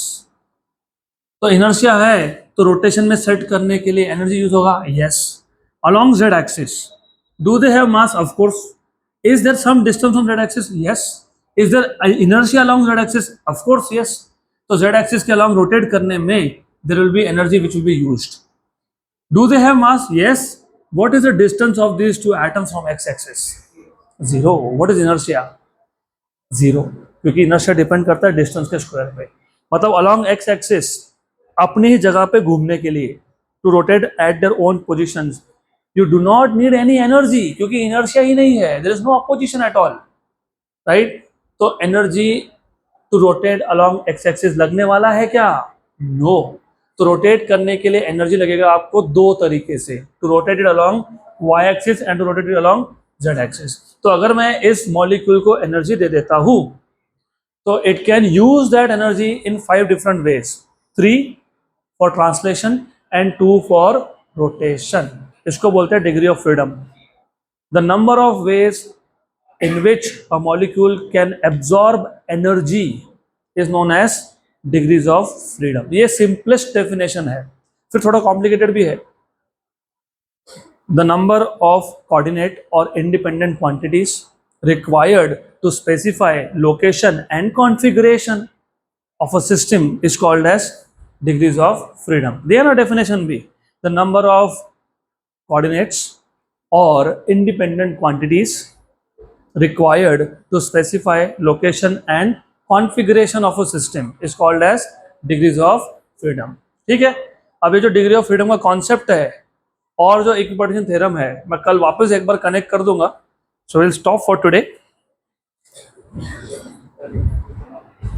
तो इनर्शिया है तो रोटेशन में सेट करने के लिए एनर्जी यूज होगा, yes. Along z axis do they have mass, of course. Is there some distance from z axis, yes. Is there inertia along z axis, of course yes. तो z axis के along rotate करने में there will be energy which will be used. Do they have mass? Yes. What is the distance of these two atoms from x-axis? 0. What is inertia? 0. क्योंकि inertia depend करता है distance के square पे। मतलब along x-axis अपनी ही जगह पे घूमने के लिए to rotate at their own positions you do not need any energy, क्योंकि inertia ही नहीं है, there is no opposition at all, right? तो energy to rotate along x-axis लगने वाला है क्या? No. तो रोटेट करने के लिए एनर्जी लगेगा आपको दो तरीके से, to rotate it along y axis and to rotate it along z axis. तो अगर मैं इस मॉलिक्यूल को एनर्जी दे देता हूं तो it can use that energy in 5 different ways, 3 for translation and 2 for rotation. इसको बोलते हैं degree of freedom. The number of ways in which a molecule can absorb energy is known as degrees of freedom. ये simplest definition है, फिर थोड़ा complicated भी है। The number of coordinate और independent quantities required to specify location and configuration of a system is called as degrees of freedom. There are definition भी, the number of coordinates और independent quantities required to specify location and configuration of a system is called as degrees of freedom। ठीक है। अब ये जो degree of freedom का concept है और जो इक्विपोटेंशियल थ्योरम है, मैं कल वापस एक बार कनेक्ट कर दूंगा। So will stop for today.